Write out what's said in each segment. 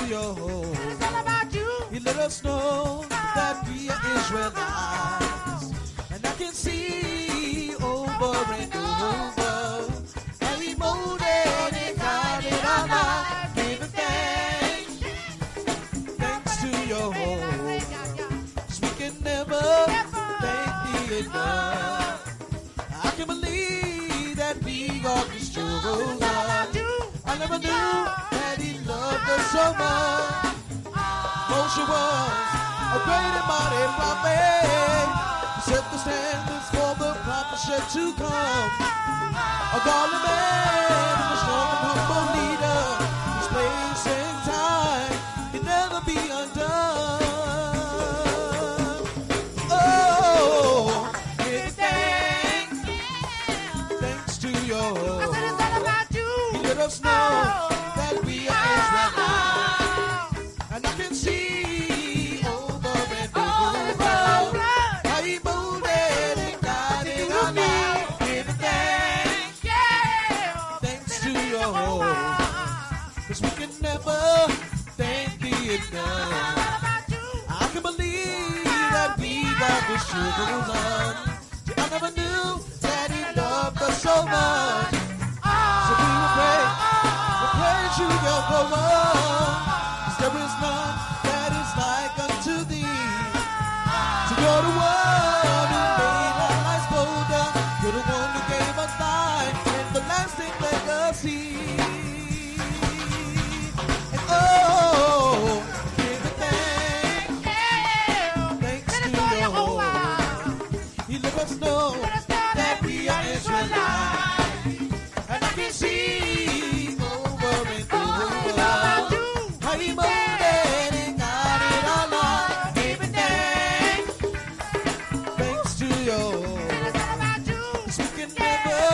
your home. It's all about you. He let us know that we are Israelites. And I can see over and over how he molded and guided our lives. Giving thanks, thanks to your home. 'Cause we can never thank thee enough. I can believe that we got the struggle. I never knew that he loved us so much. Moshe was a great and mighty prophet. He set the standards for the prophet yet to come. A godly man and a strong and humble leader. His place and time can never be undone. Oh, give thanks, thanks to your home. He let us know that we are Israelites. And I can see over and over how he molded and guided our lives. Giving thanks, thanks to your home. 'Cause we can never thank thee enough. I can believe that we got the sugar run. I never knew that he loved us so much. So we will praise you, Jehovah. 'Cause there is none that is like unto thee. So you're the one who made our lives bolder. You're the one who gave us life and the lasting legacy. And oh, give it thanks, thanks to your home. He let us know that we are Israelites. And I can see over and over how he molded and guided our lives. Giving thanks, thanks to your home. 'Cause we can never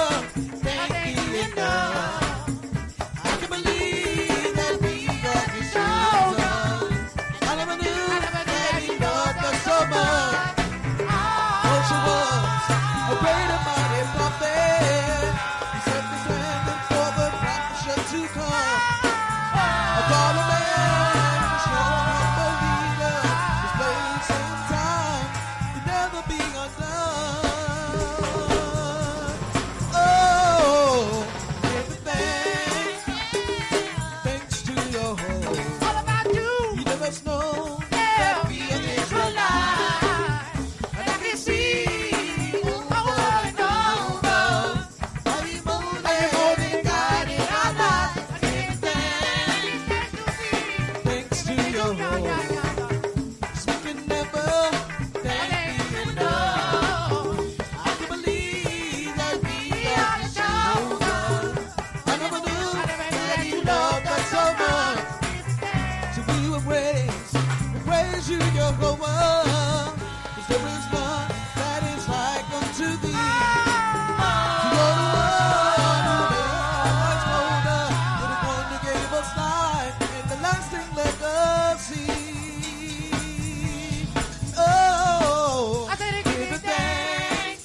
thank thee enough. I can believe that we got this children. I never knew that he loved us so much. Moshe was a great and mighty prophet. He set the standard for the prophet to come. A godly man, a strong humble leader. His place and time can never be undone. Oh, give it thanks, thanks to your home. He let us know that we are Israelites. And I can see over and over how he molded and guided our lives. Give thanks, thanks to your home. 'Cause we can never thank thee enough. I can believe that we are his children. I never knew that he loved us so much. So we will praise you, Jehovah. 'Cause there is none that is like unto thee. So you're the one who made our lives bolder. You're the one who gave us life and the lasting legacy. Oh, give it thanks,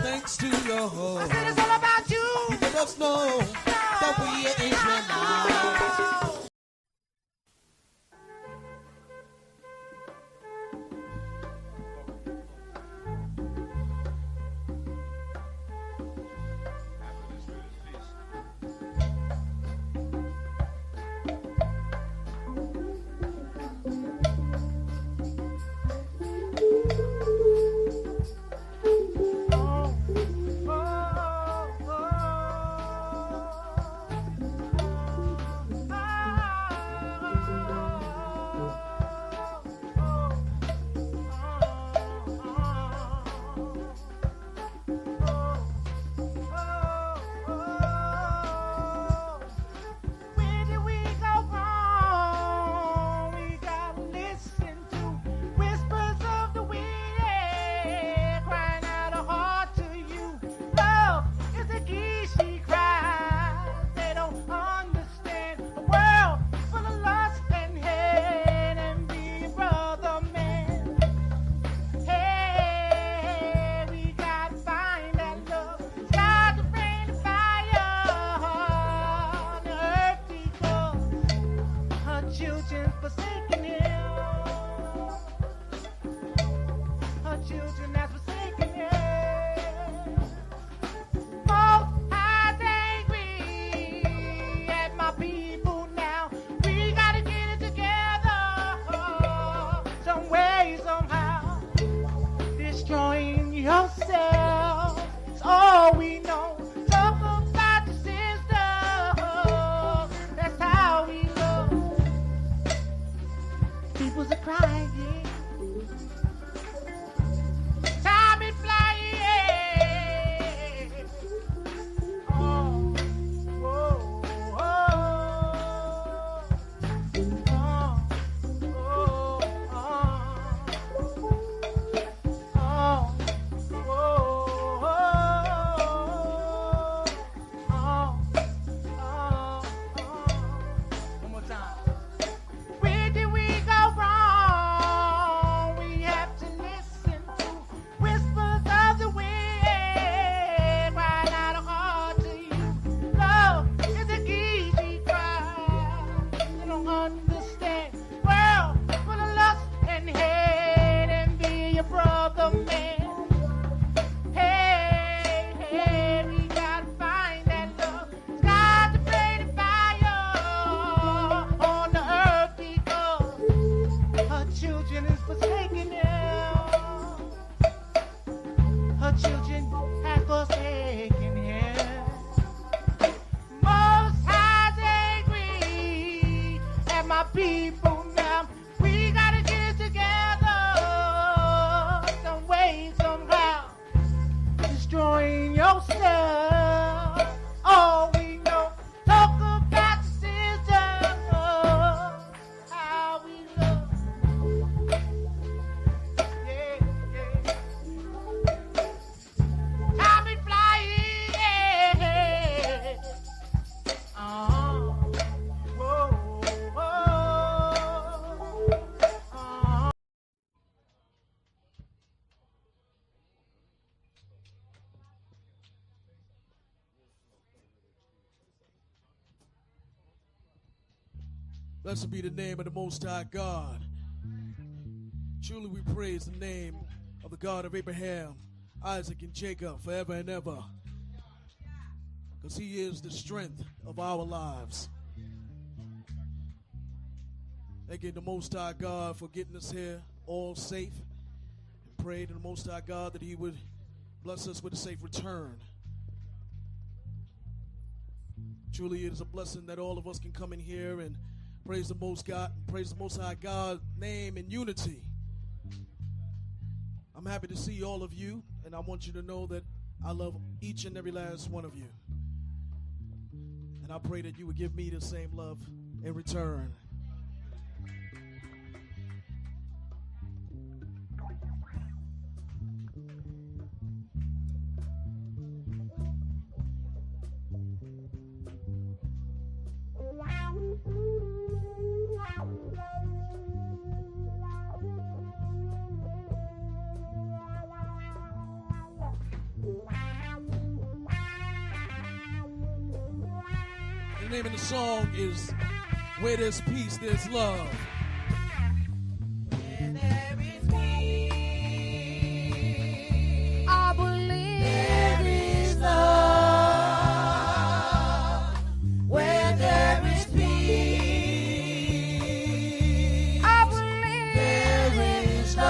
thanks to your home. He let us know that we are Israelites. children have forsaken him. Most High angry at my people now. We gotta get together some way, somehow. Destroying yourself. All we know, talk about the system. How we love. Yeah, yeah. Time is flying. Yeah. Whoa, whoa. Blessed be the name of the Most High God. Truly we praise the name of the God of Abraham, Isaac, and Jacob forever and ever. Because he is the strength of our lives. Thank you, the Most High God, for getting us here all safe. And pray to the Most High God that he would bless us with a safe return. Truly it is a blessing that all of us can come in here and praise the Most High God's name in unity. I'm happy to see all of you, and I want you to know that I love each and every last one of you. And I pray that you would give me the same love in return. The name of the song is Where There's Peace, There's Love. Where there is peace, I believe there is love. Where there is peace, I believe there is love.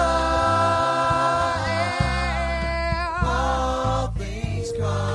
All things come.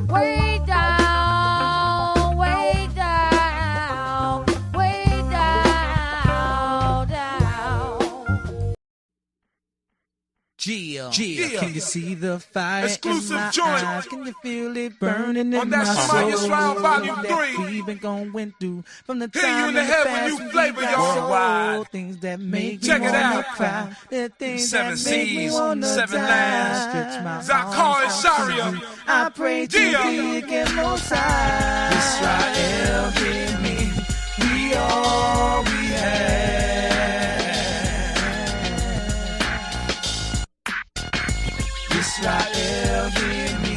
way down, way down, way down, down. Yeah. Can you see the fire Exclusive in my joint. eyes? Can you feel it burning in On that my Shemaiah's soul? Round Volume That 3. we've been going through from the Hear time you in the in head when past you when flavor, we got y'all. soul, Worldwide. things that make Check me it wanna out. cry. The things Seven that make me seas, wanna seven die. lands. Stretch my Zakar arms and out to Sharia. you. I pray to Yeah. thee again, Most High. Israel, hear me. We all we have. Israel, hear me.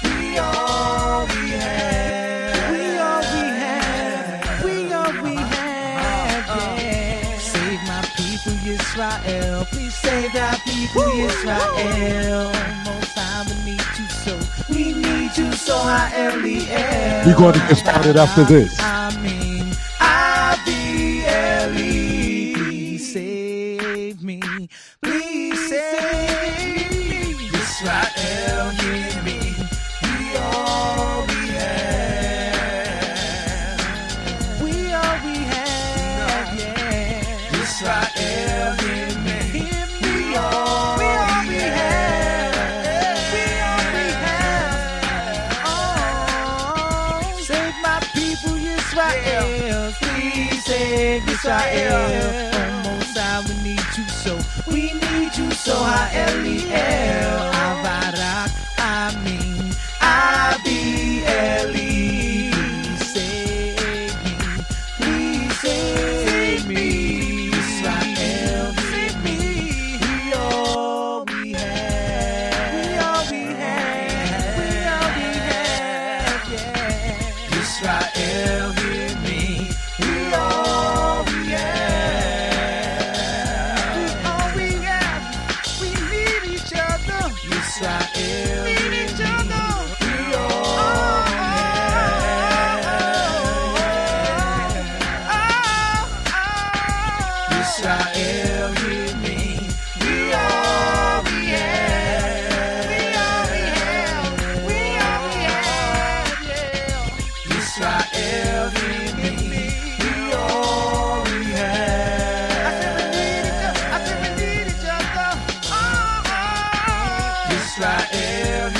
We all we have. We all we have. We all we have. Yeah. Save my people, Israel. Please save our people, Israel. Most High, we need you so. We need you so. I-L-E-L. We're going to get started after this. I-mean, I-B-L-E. Please save me. Please save me. Israel, hear me. We all we have. We all we have, yeah. Israel, hear me. We all we have. We all we have. Oh, save my people, Israel. Please save Israel. Almost I we need you so. We need you so. I-L-E-L. Avarak, I-mean, I-B-L-E. Please save me. Please save me. Israel, save me. We all we have. We all we have. We all we have, yeah. Israel, hear me. We all we have. We all we have. We need each other. Israel, need each other. We all we have. Israel, hear me. We all we have. We all we have. We all we have, yeah. Israel, hear me. We all we have. I said we need each other. I said we need each other. Israel, hear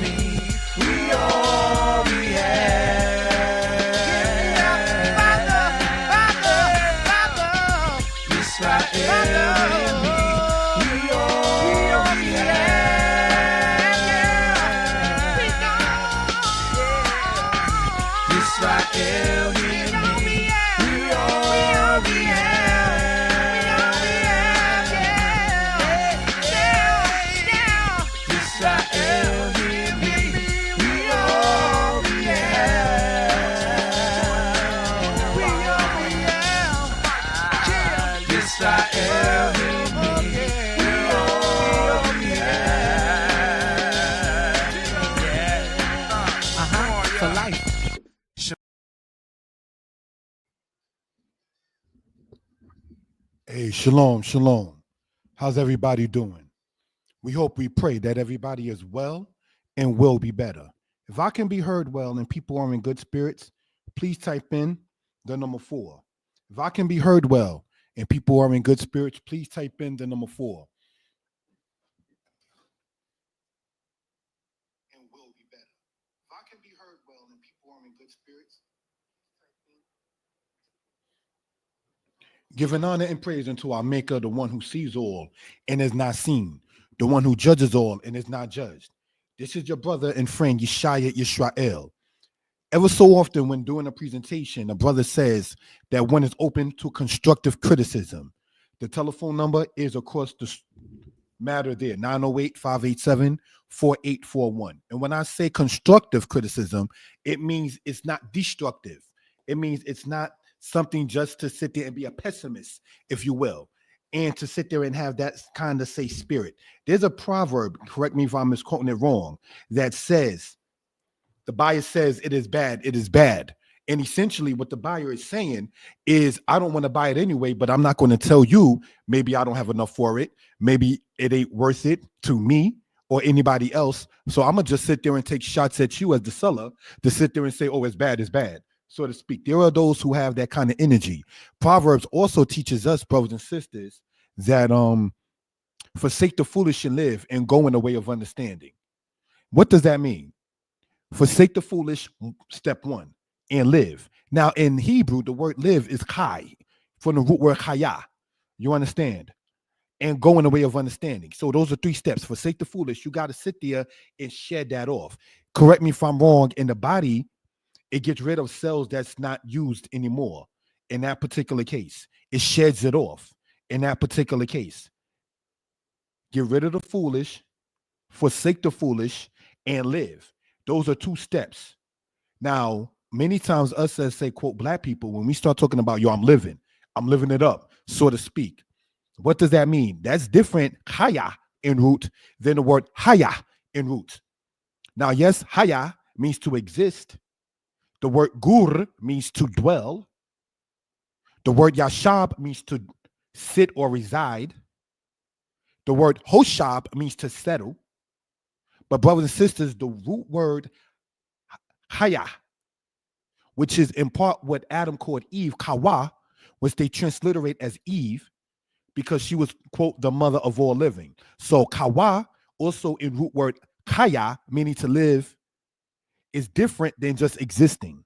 me. We all we have. Father, Father, Father. Israel, hear me. We all we have. Israel, hear me. We all we have. Israel, hear me. We all we have. We all we have. Israel, hear me. We all we have. For life. Hey, shalom, shalom. How's everybody doing? We hope, we pray that everybody is well and will be better. If I can be heard well and people are in good spirits, please type in the number 4. If I can be heard well and people are in good spirits, please type in the number 4. And will be better. If I can be heard well and people are in good spirits, giving honor and praise unto our Maker, the one who sees all and is not seen, the one who judges all and is not judged. This is your brother and friend, Yeshaya Yisrael. Ever so often when doing a presentation, a brother says that one is open to constructive criticism. The telephone number is across the matter there, 908-587-4841. And when I say constructive criticism, it means it's not destructive. It means it's not something just to sit there and be a pessimist, if you will, and to sit there and have that kind of say spirit. There's a proverb, correct me if I'm misquoting it wrong, that says, the buyer says it is bad, it is bad. And essentially what the buyer is saying is, I don't want to buy it anyway, but I'm not going to tell you, maybe I don't have enough for it. Maybe it ain't worth it to me, or anybody else. So I'm gonna just sit there and take shots at you as the seller to sit there and say, oh, it's bad, so to speak. There are those who have that kind of energy. Proverbs also teaches us, brothers and sisters, that forsake the foolish and live and go in the way of understanding. What does that mean? Forsake the foolish, step one, and live. Now in Hebrew, the word live is kai, from the root word chaya. You understand? And go in the way of understanding. So those are 3 steps. Forsake the foolish. You got to sit there and shed that off. Correct me if I'm wrong. In the body, it gets rid of cells that's not used anymore. In that particular case, it sheds it off. In that particular case, get rid of the foolish, forsake the foolish, and live. Those are 2 steps. Now, many times us as say, quote, black people, when we start talking about, yo, I'm living it up, so to speak. What does that mean? That's different, haya in root, than the word haya in root. Now, yes, haya means to exist. The word gur means to dwell. The word yashab means to sit or reside. The word hoshab means to settle. But brothers and sisters, the root word haya, which is in part what Adam called Eve, kawa, which they transliterate as Eve, because she was, quote, the mother of all living. So kawa, also in root word kaya, meaning to live, is different than just existing.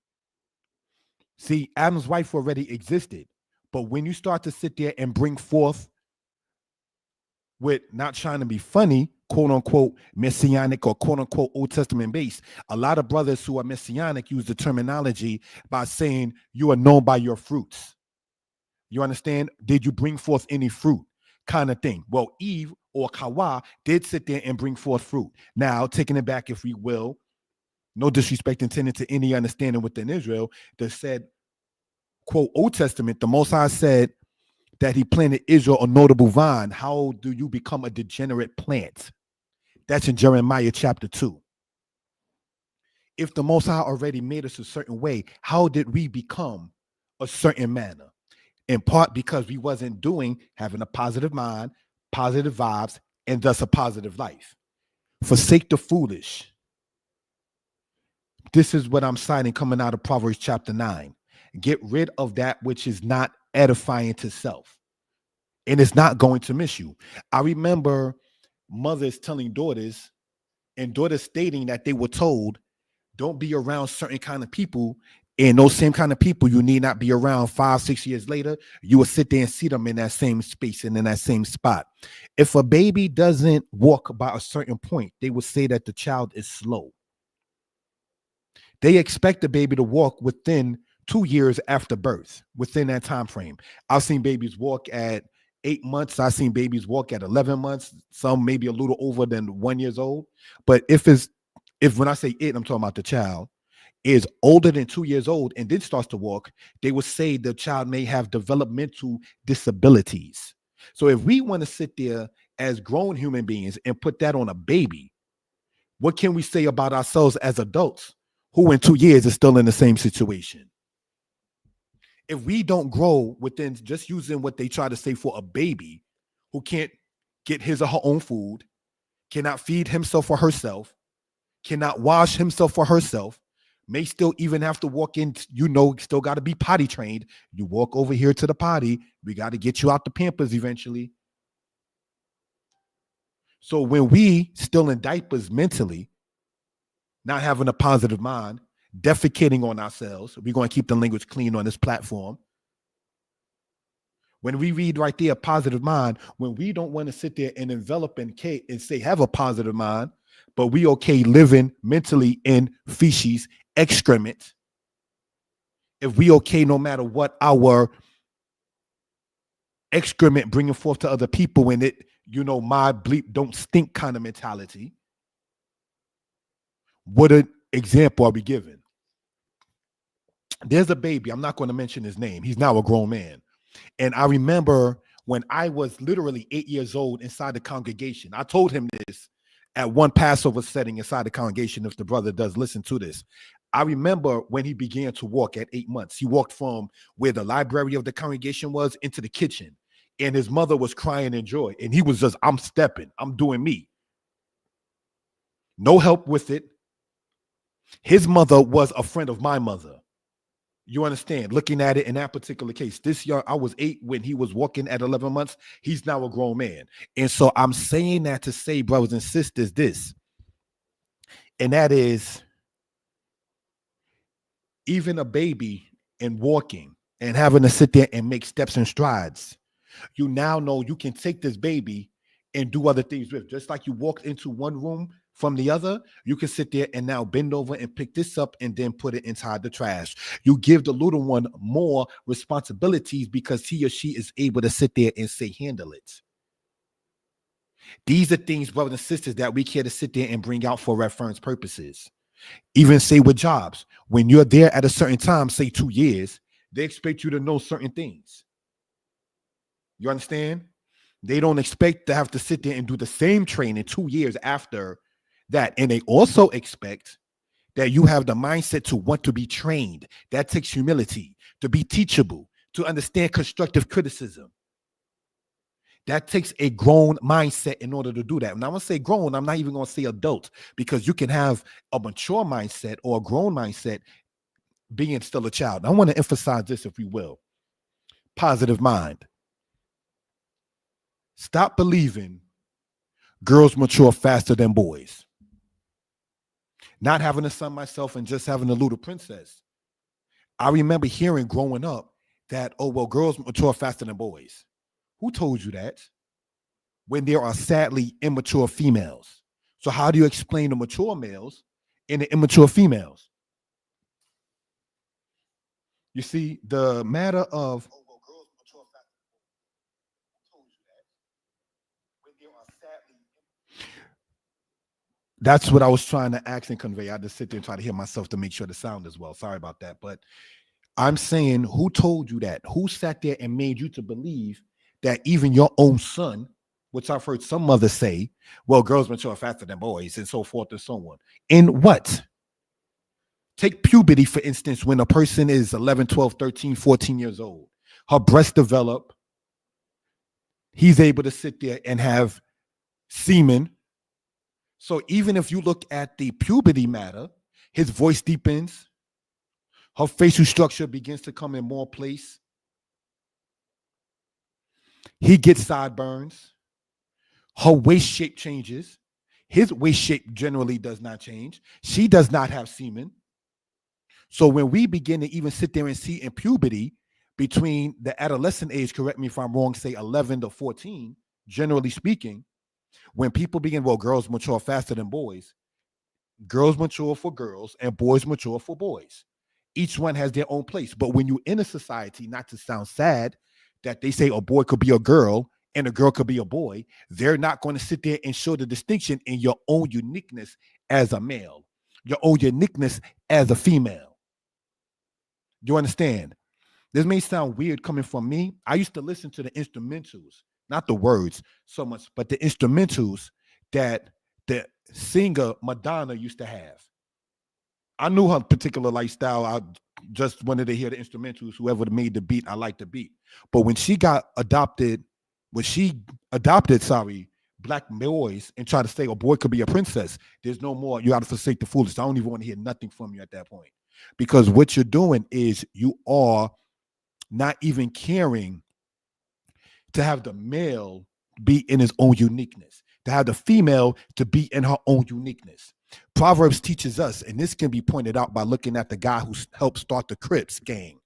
See, Adam's wife already existed. But when you start to sit there and bring forth, with not trying to be funny, quote unquote, messianic or quote unquote Old Testament based, a lot of brothers who are messianic use the terminology by saying you are known by your fruits. You understand? Did you bring forth any fruit? Kind of thing. Well, Eve or Kawa did sit there and bring forth fruit. Now, taking it back, if we will, no disrespect intended to any understanding within Israel, that said, quote, Old Testament, the Most High said that he planted Israel a notable vine. How do you become a degenerate plant? That's in Jeremiah chapter 2. If the Most High already made us a certain way, how did we become a certain manner? In part because we wasn't having a positive mind, positive vibes, and thus a positive life. Forsake the foolish. This is what I'm citing coming out of Proverbs chapter 9. Get rid of that which is not edifying to self. And it's not going to miss you. I remember mothers telling daughters, and daughters stating that they were told, don't be around certain kind of people. And those same kind of people you need not be around 5-6 years later. You will sit there and see them in that same space and in that same spot. If a baby doesn't walk by a certain point, they will say that the child is slow. They expect the baby to walk within 2 years after birth, within that time frame. I've seen babies walk at 8 months. I've seen babies walk at 11 months, some maybe a little over than 1 year old. But if when I say it, I'm talking about the child, is older than 2 years old and then starts to walk, they would say the child may have developmental disabilities. So if we want to sit there as grown human beings and put that on a baby, what can we say about ourselves as adults who in 2 years is still in the same situation? If we don't grow within just using what they try to say for a baby who can't get his or her own food, cannot feed himself or herself, cannot wash himself or herself, may still even have to walk in, still got to be potty trained. You walk over here to the potty, we got to get you out the Pampers eventually. So when we still in diapers mentally, not having a positive mind, defecating on ourselves, we're going to keep the language clean on this platform. When we read right there, positive mind, when we don't want to sit there and envelop and say have a positive mind, but we okay living mentally in feces, excrement, if we okay no matter what our excrement bringing forth to other people when it, my bleep don't stink kind of mentality, what an example are we giving? There's a baby, I'm not going to mention his name. He's now a grown man. And I remember when I was literally 8 years old inside the congregation, I told him this at one Passover setting inside the congregation, if the brother does listen to this. I remember when he began to walk at 8 months. He walked from where the library of the congregation was into the kitchen. And his mother was crying in joy. And he was just, I'm stepping, I'm doing me. No help with it. His mother was a friend of my mother. You understand? Looking at it in that particular case, this young, I was 8 when he was walking at 11 months. He's now a grown man. And so I'm saying that to say, brothers and sisters, this, and that is even a baby and walking and having to sit there and make steps and strides. You now know you can take this baby and do other things with. Just like you walked into one room from the other, you can sit there and now bend over and pick this up and then put it inside the trash. You give the little one more responsibilities because he or she is able to sit there and say, handle it. These are things, brothers and sisters, that we care to sit there and bring out for reference purposes. Even say with jobs, when you're there at a certain time, say 2 years, they expect you to know certain things. You understand? They don't expect to have to sit there and do the same training 2 years after that. And they also expect that you have the mindset to want to be trained. That takes humility, to be teachable, to understand constructive criticism. That takes a grown mindset in order to do that. And I'm going to say grown, I'm not even going to say adult, because you can have a mature mindset or a grown mindset being still a child. I want to emphasize this, if we will. Positive mind. Stop believing girls mature faster than boys. Not having a son myself and just having a little princess. I remember hearing growing up that, oh, well, girls mature faster than boys. Who told you that? When there are sadly immature females. So how do you explain the mature males and the immature females? You see, the matter of, oh, well, girls mature faster than boys. Who told you that? When there are sadly, that's what I was trying to ask and convey. I had to sit there and try to hear myself to make sure the sound is well. Sorry about that. But I'm saying, who told you that? Who sat there and made you to believe that even your own son, which I've heard some mothers say, well, girls mature faster than boys, and so forth and so on. In what? Take puberty, for instance, when a person is 11, 12, 13, 14 years old. Her breasts develop. He's able to sit there and have semen. So even if you look at the puberty matter, his voice deepens. Her facial structure begins to come in more place. He gets sideburns. Her waist shape changes. His waist shape generally does not change. She does not have semen. So when we begin to even sit there and see in puberty between the adolescent age, correct me if I'm wrong, say 11 to 14, generally speaking, when people begin, well, girls mature faster than boys. Girls mature for girls and boys mature for boys. Each one has their own place. But when you're in a society, not to sound sad, that they say a boy could be a girl and a girl could be a boy, they're not going to sit there and show the distinction in your own uniqueness as a male, your own uniqueness as a female. You understand? This may sound weird coming from me. I used to listen to the instrumentals, not the words so much, but the instrumentals that the singer Madonna used to have. I knew her particular lifestyle. I just wanted to hear the instrumentals. Whoever made the beat, I liked the beat. But when she adopted black boys and tried to say a boy could be a princess, there's no more. You got to forsake the foolish. I don't even want to hear nothing from you at that point. Because what you're doing is you are not even caring to have the male be in his own uniqueness, to have the female to be in her own uniqueness. Proverbs teaches us, and this can be pointed out by looking at the guy who helped start the Crips gang,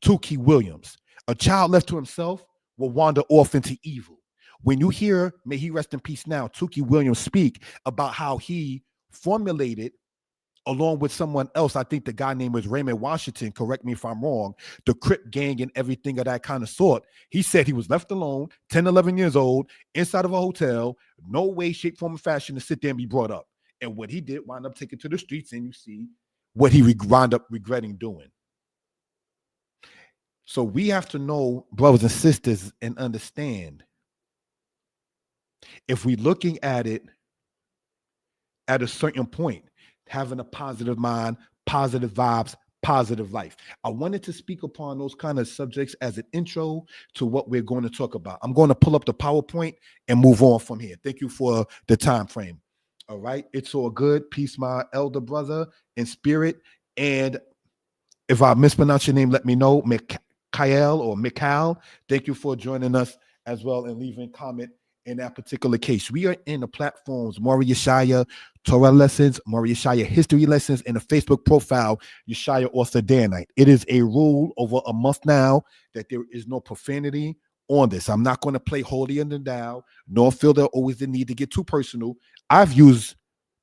Tookie Williams. A child left to himself will wander off into evil. When you hear, may he rest in peace now, Tookie Williams speak about how he formulated, along with someone else, I think the guy name was Raymond Washington, correct me if I'm wrong, the Crip gang and everything of that kind of sort. He said he was left alone, 10, 11 years old, inside of a hotel, no way, shape, form, or fashion to sit there and be brought up. And what he did wound up taking to the streets, and you see what he wound up regretting doing. So we have to know, brothers and sisters, and understand, if we're looking at it at a certain point, having a positive mind, positive vibes, positive life. I wanted to speak upon those kind of subjects as an intro to what we're going to talk about. I'm going to pull up the PowerPoint and move on from here. Thank you for the time frame. All right. It's all good. Peace, my elder brother in spirit. And if I mispronounce your name, let me know. Mikhail or Mikhail. Thank you for joining us as well and leaving comment in that particular case. We are in the platforms Maury Yeshaya Torah lessons, Maury Yeshaya history lessons, and the Facebook profile Yeshaya Author Danite. It is a rule over a month now that there is no profanity on this. I'm not going to play holier than thou, nor feel there always the need to get too personal. I've used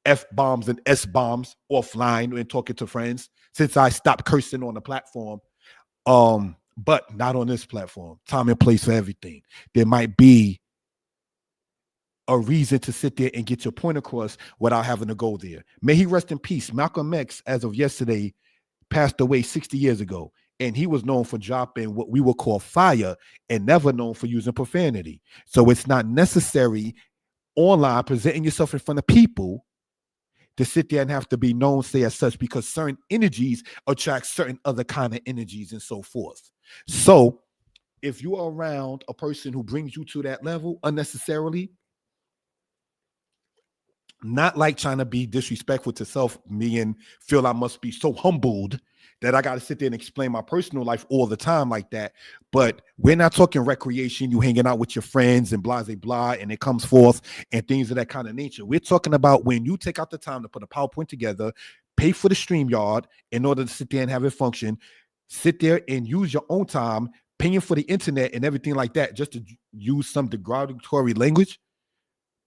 F bombs and S bombs offline when talking to friends since I stopped cursing on the platform. But not on this platform. Time and place for everything. There might be a reason to sit there and get your point across without having to go there. May he rest in peace. Malcolm X, as of yesterday, passed away 60 years ago. And he was known for dropping what we would call fire and never known for using profanity. So it's not necessary online presenting yourself in front of people to sit there and have to be known, say as such, because certain energies attract certain other kind of energies and so forth. So if you are around a person who brings you to that level unnecessarily, not like trying to be disrespectful to self, me and feel I must be so humbled that I got to sit there and explain my personal life all the time like that. But we're not talking recreation, you hanging out with your friends and blah, blah, blah, and it comes forth and things of that kind of nature. We're talking about when you take out the time to put a PowerPoint together, pay for the StreamYard in order to sit there and have it function, sit there and use your own time, paying for the internet and everything like that, just to use some derogatory language.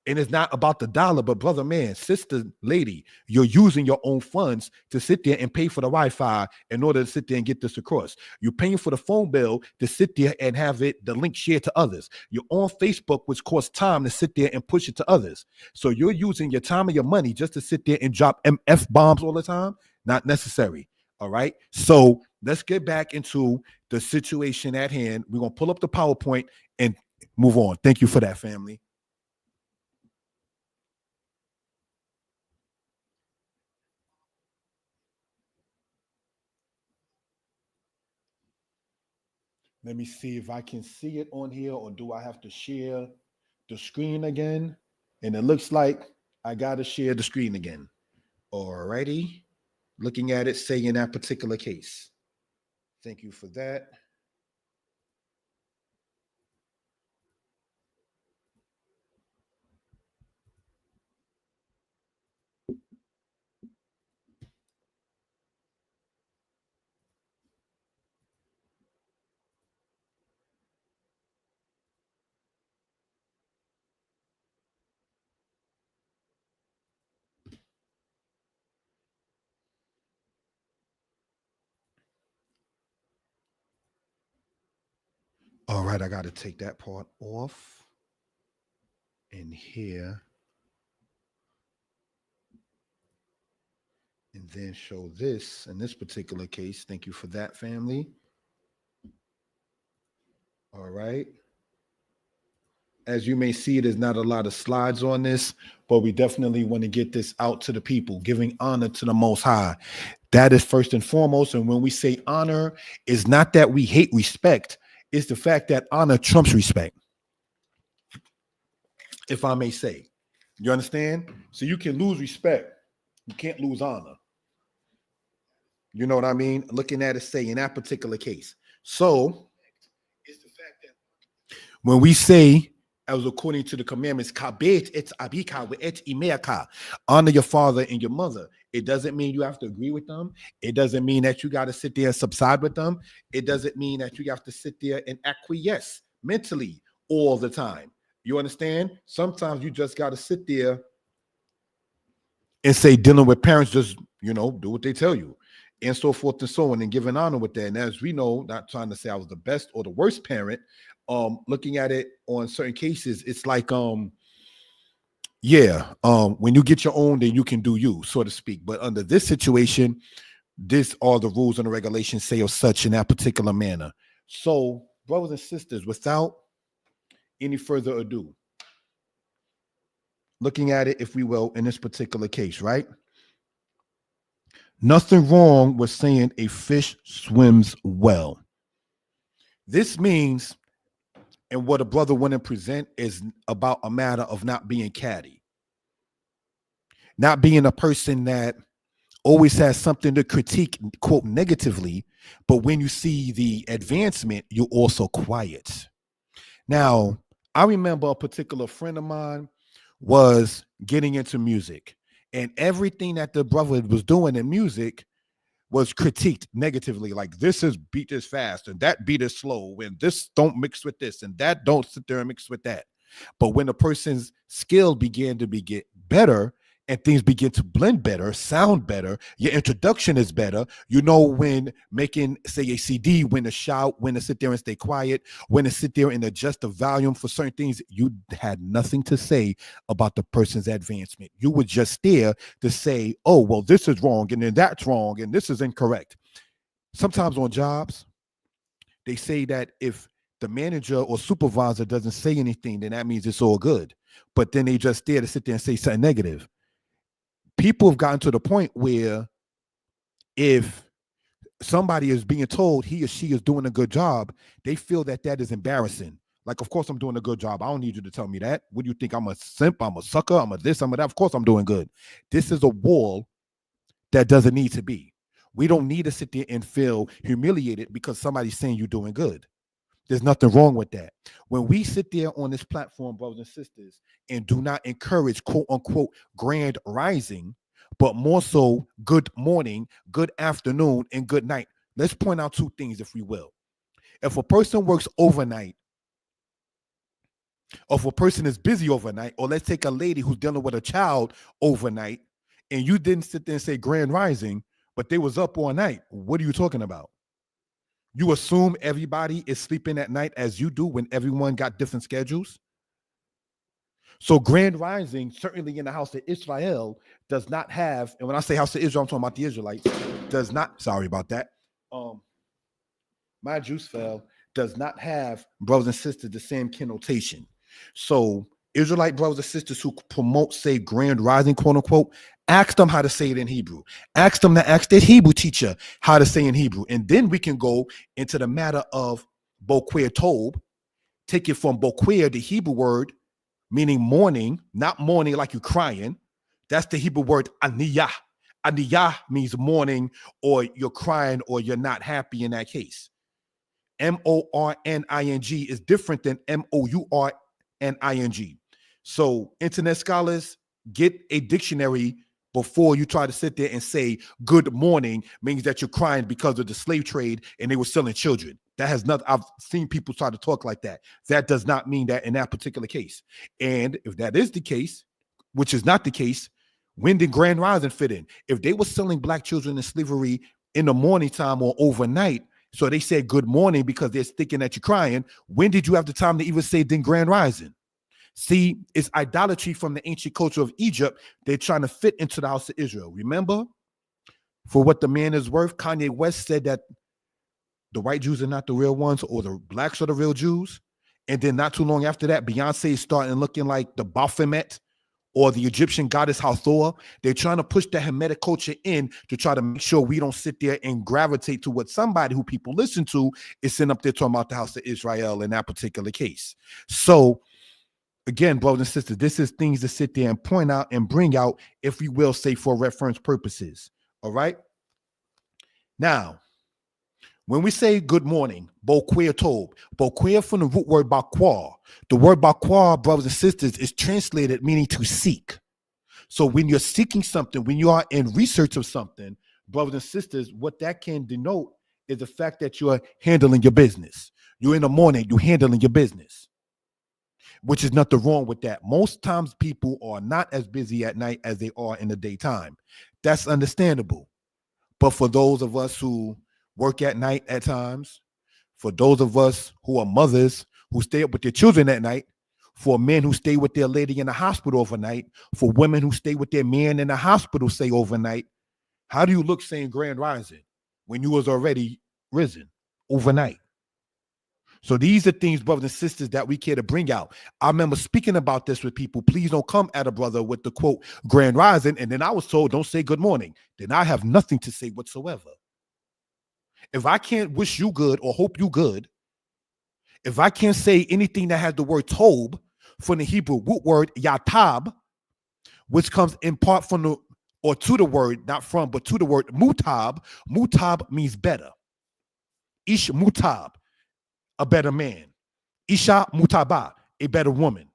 And it's not about the dollar, but brother, man, sister, lady, you're using your own funds to sit there and pay for the Wi-Fi in order to sit there and get this across. You're paying for the phone bill to sit there and have it, the link shared to others. You're on Facebook, which costs time to sit there and push it to others. So you're using your time and your money just to sit there and drop MF bombs all the time. Not necessary. All right. So let's get back into the situation at hand. We're going to pull up the PowerPoint and move on. Thank you for that, family. Let me see if I can see it on here, or do I have to share the screen again? And it looks like I got to share the screen again. Alrighty. Looking at it, say in that particular case. Thank you for that. All right, I got to take that part off. And here. And then show this in this particular case. Thank you for that, family. All right. As you may see, there's not a lot of slides on this, but we definitely want to get this out to the people, giving honor to the Most High. That is first and foremost. And when we say honor, it's not that we hate respect. It's the fact that honor trumps respect, if I may say. You understand? So you can lose respect. You can't lose honor. You know what I mean? Looking at it, say, in that particular case. So it's the fact that when we say, as according to the commandments, honor your father and your mother, it doesn't mean you have to agree with them. It doesn't mean that you got to sit there and subside with them. It doesn't mean that you have to sit there and acquiesce mentally all the time. You understand? Sometimes you just got to sit there and say, dealing with parents, just, do what they tell you, and so forth and so on, and giving honor with that. And as we know, not trying to say I was the best or the worst parent, looking at it on certain cases, it's like, when you get your own, then you can do you, so to speak. But under this situation, this are the rules and the regulations say of such in that particular manner. So, brothers and sisters, without any further ado, looking at it, if we will, in this particular case, right? Nothing wrong with saying a fish swims well. This means, and what a brother want to present is about a matter of not being catty. not being a person that always has something to critique, quote, negatively, but when you see the advancement, you're also quiet. Now, I remember a particular friend of mine was getting into music, and everything that the brother was doing in music was critiqued negatively. Like, this is beat is fast, and that beat is slow, and this don't mix with this, and that don't sit there and mix with that. But when a person's skill began to get better and things begin to blend better, sound better, your introduction is better, you know when making, say, a CD, when to shout, when to sit there and stay quiet, when to sit there and adjust the volume for certain things, you had nothing to say about the person's advancement. You were just there to say, oh, well, this is wrong, and then that's wrong, and this is incorrect. Sometimes on jobs, they say that if the manager or supervisor doesn't say anything, then that means it's all good. But then they just there to sit there and say something negative. People have gotten to the point where if somebody is being told he or she is doing a good job, they feel that that is embarrassing. Like, of course I'm doing a good job. I don't need you to tell me that. What do you think? I'm a simp? I'm a sucker? I'm a this? I'm a that? Of course I'm doing good. This is a wall that doesn't need to be. We don't need to sit there and feel humiliated because somebody's saying you're doing good. There's nothing wrong with that. When we sit there on this platform, brothers and sisters, and do not encourage quote unquote grand rising, but more so good morning, good afternoon, and good night. Let's point out two things, if we will. If a person works overnight, or if a person is busy overnight, or let's take a lady who's dealing with a child overnight, and you didn't sit there and say grand rising, but they was up all night, what are you talking about? You assume everybody is sleeping at night as you do when everyone got different schedules? So grand rising, certainly in the house of Israel, does not have, and when I say house of Israel, I'm talking about the Israelites, does not, sorry about that. My juice fell, does not have, brothers and sisters, the same connotation. So Israelite brothers and sisters who promote, say, grand rising, quote unquote, ask them how to say it in Hebrew. Ask them to ask their Hebrew teacher how to say in Hebrew. And then we can go into the matter of Boquer Tob, take it from Boquer, the Hebrew word, meaning mourning, not mourning like you're crying. That's the Hebrew word aniyah. Aniyah means mourning, or you're crying, or you're not happy in that case. M-O-R-N-I-N-G is different than M-O-U-R-N-I-N-G. So internet scholars, get a dictionary before you try to sit there and say good morning means that you're crying because of the slave trade and they were selling children. That has not, I've seen people try to talk like that. That does not mean that in that particular case. And if that is the case, which is not the case, when did grand rising fit in? If they were selling black children in slavery in the morning time or overnight, so they said good morning because they're thinking that you're crying, when did you have the time to even say then grand rising? See, it's idolatry from the ancient culture of Egypt. They're trying to fit into the house of Israel. Remember, for what the man is worth, Kanye West said that the white Jews are not the real ones, or the blacks are the real Jews. And then not too long after that, Beyonce is starting looking like the Baphomet or the Egyptian goddess Hathor. They're trying to push the Hamitic culture in to try to make sure we don't sit there and gravitate to what somebody who people listen to is sitting up there talking about the house of Israel in that particular case. So again, brothers and sisters, this is things to sit there and point out and bring out, if we will say, for reference purposes. All right. Now, when we say good morning, Boquer Tob, Boquer from the root word Bakwa. The word Bakwa, brothers and sisters, is translated meaning to seek. So when you're seeking something, when you are in research of something, brothers and sisters, what that can denote is the fact that you're handling your business. You're in the morning, you're handling your business, which is nothing wrong with that. Most times people are not as busy at night as they are in the daytime. That's understandable. But for those of us who work at night at times, for those of us who are mothers who stay up with their children at night, for men who stay with their lady in the hospital overnight, for women who stay with their man in the hospital, say overnight, how do you look saying grand rising when you was already risen overnight? So these are things, brothers and sisters, that we care to bring out. I remember speaking about this with people. Please don't come at a brother with the quote grand rising, and then I was told don't say good morning. Then I have nothing to say whatsoever. If I can't wish you good or hope you good, if I can't say anything that has the word tob from the Hebrew root word yatab, which comes in part from the or to the word, not from, but to the word mutab. Mutab means better. Ish mutab, a better man. Isha mutaba, a better woman.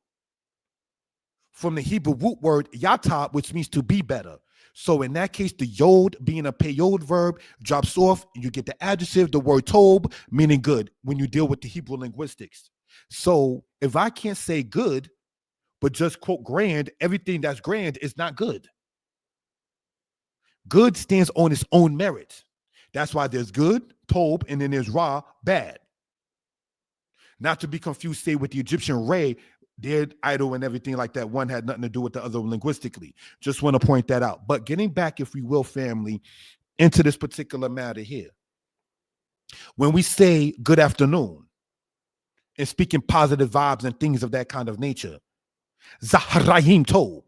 From the Hebrew root word yatab, which means to be better. So in that case, the yod being a payod verb drops off, and you get the adjective, the word tob, meaning good, when you deal with the Hebrew linguistics. So if I can't say good, but just quote grand, everything that's grand is not good. Good stands on its own merit. That's why there's good, tob, and then there's ra, bad. Not to be confused, say, with the Egyptian Re, their idol and everything like that. One had nothing to do with the other linguistically. Just want to point that out. But getting back, if we will, family, into this particular matter here. When we say good afternoon and speaking positive vibes and things of that kind of nature, Zaharayim Tob.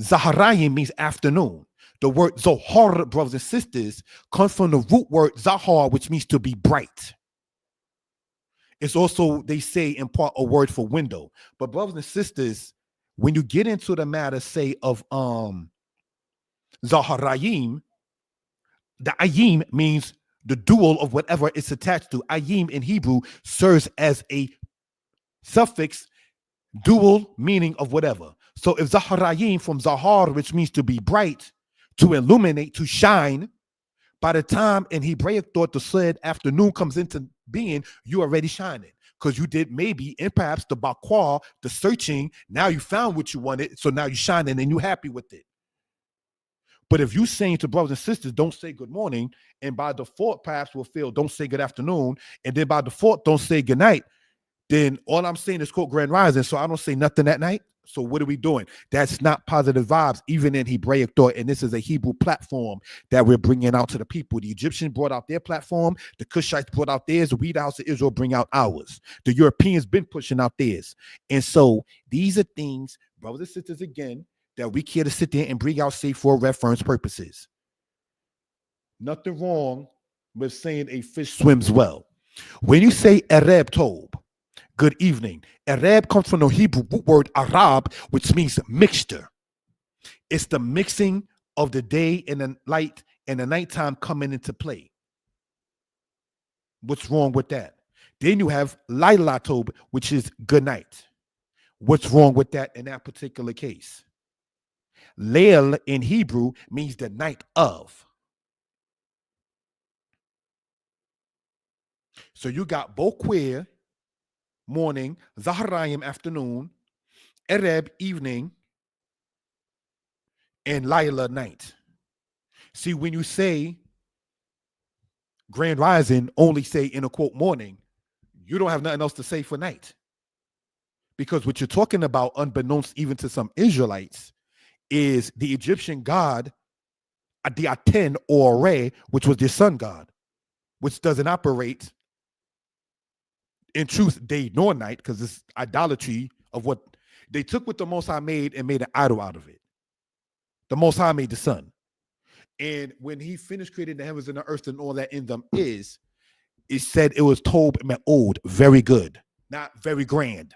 Zaharayim means afternoon. The word Zohar, brothers and sisters, comes from the root word Zahar, which means to be bright. It's also, they say, in part a word for window. But brothers and sisters, when you get into the matter, say, of Zaharayim, the ayim means the dual of whatever it's attached to. Ayim in Hebrew serves as a suffix, dual meaning of whatever. So if Zaharayim from Zahar, which means to be bright, to illuminate, to shine, by the time in Hebraic thought the said afternoon comes into being, you already shining. Because you did maybe, and perhaps the bakwa, the searching, now you found what you wanted, so now you're shining and you're happy with it. But if you saying to brothers and sisters, don't say good morning, and by default perhaps will feel don't say good afternoon, and then by default don't say good night, then all I'm saying is quote grand rising, so I don't say nothing at night. So what are we doing? That's not positive vibes, even in Hebraic thought. And this is a Hebrew platform that we're bringing out to the people. The Egyptians brought out their platform. The Cushites brought out theirs. We, the house of Israel, bring out ours. The Europeans been pushing out theirs. And so these are things, brothers and sisters, again, that we care to sit there and bring out, say, for reference purposes. Nothing wrong with saying a fish swims well. When you say Ereb Tob, good evening. Arab comes from the Hebrew word Arab, which means mixture. It's the mixing of the day and the light and the nighttime coming into play. What's wrong with that? Then you have Laila Tob, which is good night. What's wrong with that in that particular case? Lail in Hebrew means the night of. So you got Boquer, morning, Zaharayim, afternoon, Ereb, evening, and Laila, night. See, when you say grand rising, only say in a quote morning, you don't have nothing else to say for night. Because what you're talking about, unbeknownst even to some Israelites, is the Egyptian god, the Aten or Re, which was their sun god, which doesn't operate in truth day nor night, because it's idolatry of what they took what the Most High made and made an idol out of it. The Most High made the sun. And when he finished creating the heavens and the earth and all that in them it said it was tob me'od, very good, not very grand.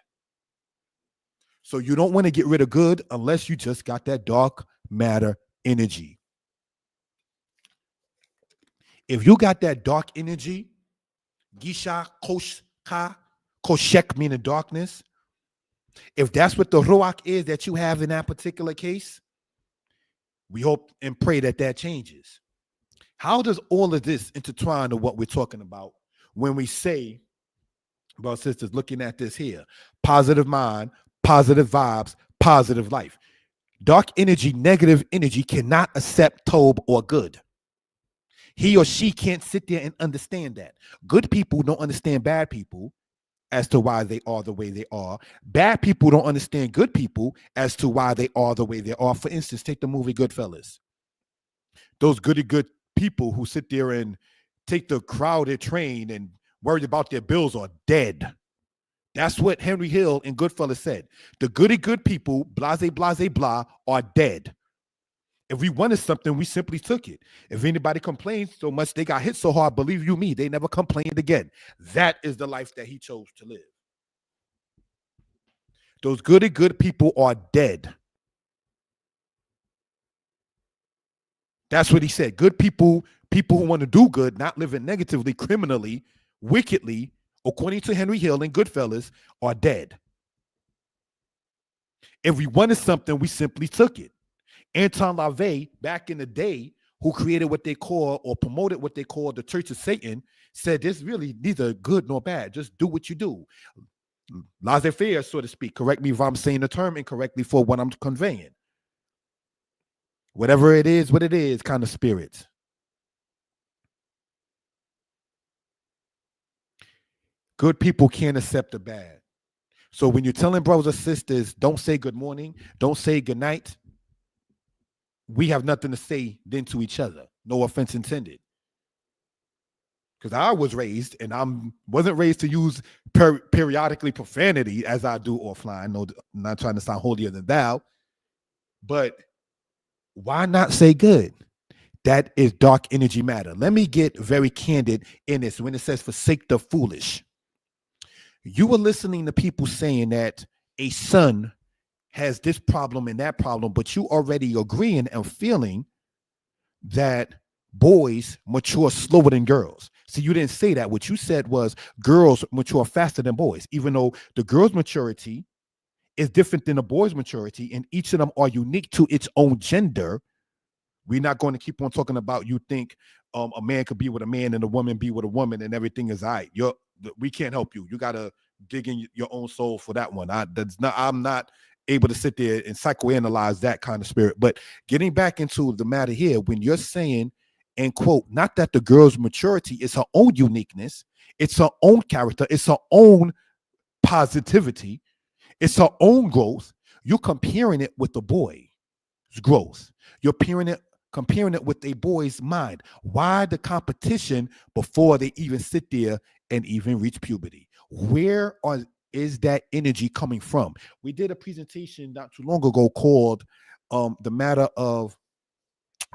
So you don't want to get rid of good unless you just got that dark matter energy. If you got that dark energy, Gisha, Koshek meaning darkness. If that's what the Ruach is that you have in that particular case, we hope and pray that that changes. How does all of this intertwine to what we're talking about when we say, brothers and sisters, looking at this here, positive mind, positive vibes, positive life. Dark energy, negative energy cannot accept tob or good. He or she can't sit there and understand that. Good people don't understand bad people as to why they are the way they are. Bad people don't understand good people as to why they are the way they are. For instance, take the movie Goodfellas. Those goody good people who sit there and take the crowded train and worry about their bills are dead. That's what Henry Hill in Goodfellas said. The goody good people, blase, blase, blah, are dead. If we wanted something, we simply took it. If anybody complains so much they got hit so hard, believe you me, they never complained again. That is the life that he chose to live. Those good people are dead. That's what he said. Good people, people who want to do good, not living negatively, criminally, wickedly, according to Henry Hill and Goodfellas, are dead. If we wanted something, we simply took it. Anton LaVey, back in the day, who created what they call or promoted what they call the Church of Satan, said this really neither good nor bad. Just do what you do. Laissez-faire, so to speak. Correct me if I'm saying the term incorrectly for what I'm conveying. Whatever it is, what it is, kind of spirits. Good people can't accept the bad. So when you're telling brothers or sisters, don't say good morning, don't say good night, we have nothing to say then to each other. No offense intended. Because I was raised, and I wasn't raised to use periodically profanity as I do offline. No, I'm not trying to sound holier than thou. But why not say good? That is dark energy matter. Let me get very candid in this. When it says forsake the foolish, you were listening to people saying that a son has this problem and that problem, but you already agreeing and feeling that boys mature slower than girls. See, you didn't say that. What you said was girls mature faster than boys, even though the girls' maturity is different than the boys' maturity, and each of them are unique to its own gender. We're not going to keep on talking about you think a man could be with a man and a woman be with a woman and everything is all right. We can't help you. You got to dig in your own soul for that one. I'm not able to sit there and psychoanalyze that kind of spirit. But getting back into the matter here, when you're saying, and quote, not that the girl's maturity is her own uniqueness, it's her own character, it's her own positivity, it's her own growth. You're comparing it with the boy's growth. You're comparing it with a boy's mind. Why the competition before they even sit there and even reach puberty? Where is that energy coming from? We did a presentation not too long ago called The Matter of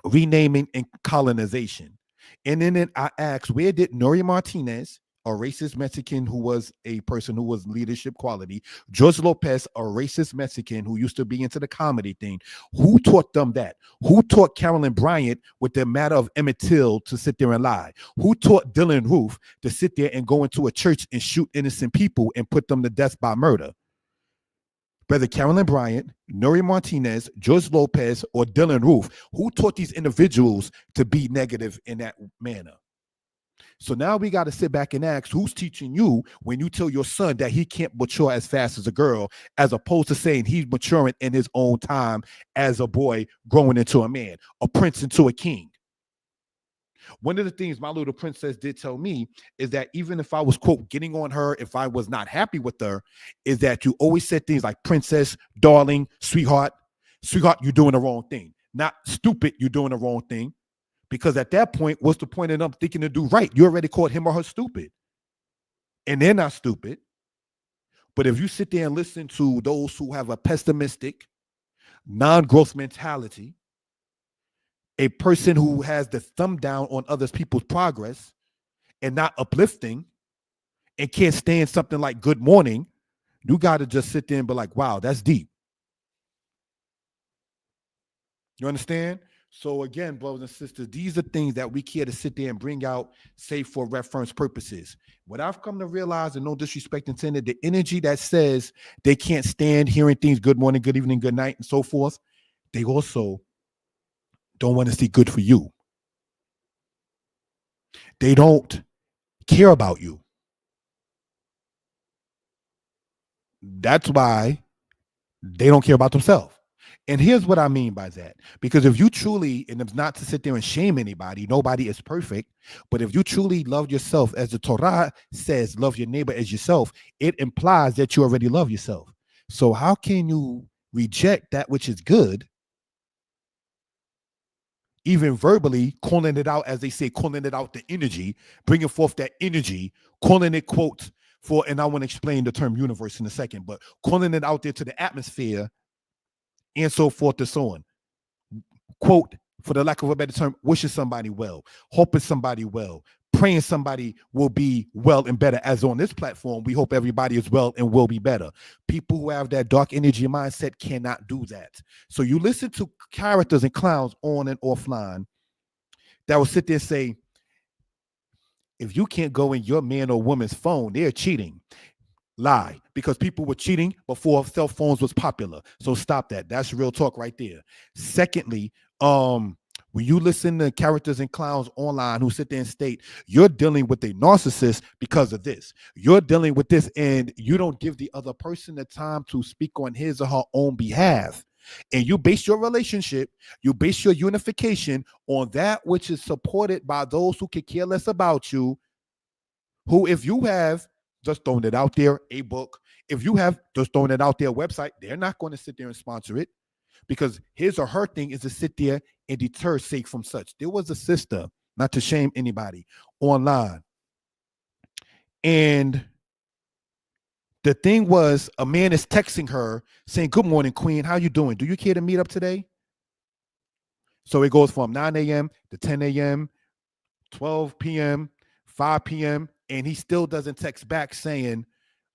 Renaming and Colonization. And in it, I asked, where did Nori Martinez, a racist Mexican who was a person who was leadership quality, George Lopez, a racist Mexican who used to be into the comedy thing, who taught them that? Who taught Carolyn Bryant with the matter of Emmett Till to sit there and lie? Who taught Dylan Roof to sit there and go into a church and shoot innocent people and put them to death by murder? Whether Carolyn Bryant, Nori Martinez, George Lopez, or Dylan Roof, who taught these individuals to be negative in that manner? So now we got to sit back and ask, who's teaching you when you tell your son that he can't mature as fast as a girl, as opposed to saying he's maturing in his own time as a boy growing into a man, a prince into a king? One of the things my little princess did tell me is that even if I was, quote, getting on her, if I was not happy with her, is that you always said things like princess, darling, sweetheart. Sweetheart, you're doing the wrong thing. Not stupid, you're doing the wrong thing. Because at that point, what's the point of them thinking to do right? You already called him or her stupid. And they're not stupid. But if you sit there and listen to those who have a pessimistic, non-growth mentality, a person who has the thumb down on other people's progress and not uplifting and can't stand something like good morning, you got to just sit there and be like, wow, that's deep. You understand? So again, brothers and sisters, these are things that we care to sit there and bring out, say for reference purposes. What I've come to realize, and no disrespect intended, the energy that says they can't stand hearing things, good morning, good evening, good night, and so forth, they also don't want to see good for you. They don't care about you. That's why they don't care about themselves. And here's what I mean by that. Because if you truly, and it's not to sit there and shame anybody, nobody is perfect, but if you truly love yourself, as the Torah says, love your neighbor as yourself, it implies that you already love yourself. So how can you reject that which is good, even verbally calling it out, as they say, calling it out the energy, bringing forth that energy, calling it, quote, for, and I want to explain the term universe in a second, but calling it out there to the atmosphere and so forth and so on. Quote, for the lack of a better term, wishing somebody well, hoping somebody well, praying somebody will be well and better. As on this platform, we hope everybody is well and will be better. People who have that dark energy mindset cannot do that. So you listen to characters and clowns on and offline that will sit there and say, if you can't go in your man or woman's phone, they're cheating. Lie, because people were cheating before cell phones was popular. So stop that. That's real talk right there. Secondly, when you listen to characters and clowns online who sit there and state you're dealing with a narcissist because of this, you're dealing with this, and you don't give the other person the time to speak on his or her own behalf, and you base your relationship, you base your unification on that which is supported by those who could care less about you, who, if you have just throwing it out there, a book, if you have just throwing it out there, a website, they're not going to sit there and sponsor it, because his or her thing is to sit there and deter sake from such. There was a sister, not to shame anybody, online. And the thing was, a man is texting her saying, good morning, queen. How you doing? Do you care to meet up today? So it goes from 9 a.m. to 10 a.m., 12 p.m., 5 p.m., and he still doesn't text back saying,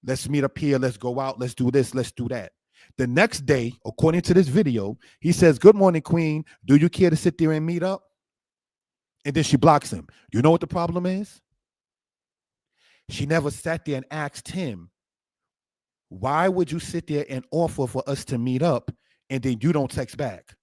let's meet up here, let's go out, let's do this, let's do that. The next day, according to this video, he says, good morning, queen. Do you care to sit there and meet up? And then she blocks him. You know what the problem is? She never sat there and asked him, why would you sit there and offer for us to meet up and then you don't text back?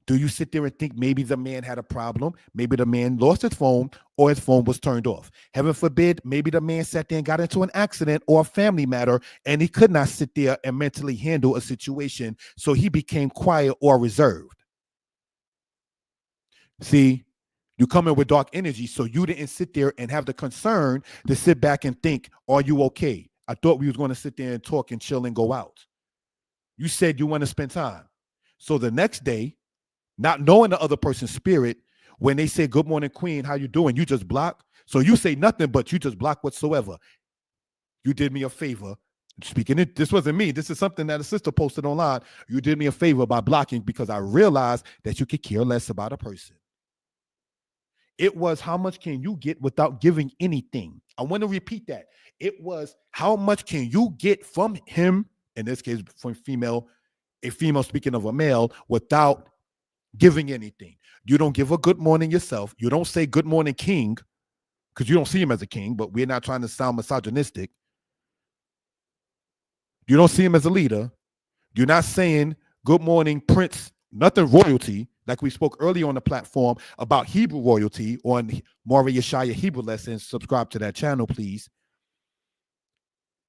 Do you sit there and think maybe the man had a problem? Maybe the man lost his phone or his phone was turned off. Heaven forbid, maybe the man sat there and got into an accident or a family matter and he could not sit there and mentally handle a situation, so he became quiet or reserved. See, you come in with dark energy, so you didn't sit there and have the concern to sit back and think, are you okay? I thought we was going to sit there and talk and chill and go out. You said you want to spend time. So the next day, not knowing the other person's spirit, when they say, good morning, queen, how you doing? You just block. So you say nothing, but you just block whatsoever. You did me a favor. Speaking it, this wasn't me. This is something that a sister posted online. You did me a favor by blocking because I realized that you could care less about a person. It was, how much can you get without giving anything? I want to repeat that. It was, how much can you get from him, in this case, from a female speaking of a male, without giving anything. You don't give a good morning yourself. You don't say good morning, king, because you don't see him as a king, but we're not trying to sound misogynistic. You don't see him as a leader. You're not saying good morning, prince, nothing royalty, like we spoke earlier on the platform about Hebrew royalty on Maury Yeshaya Hebrew Lessons. Subscribe to that channel, please.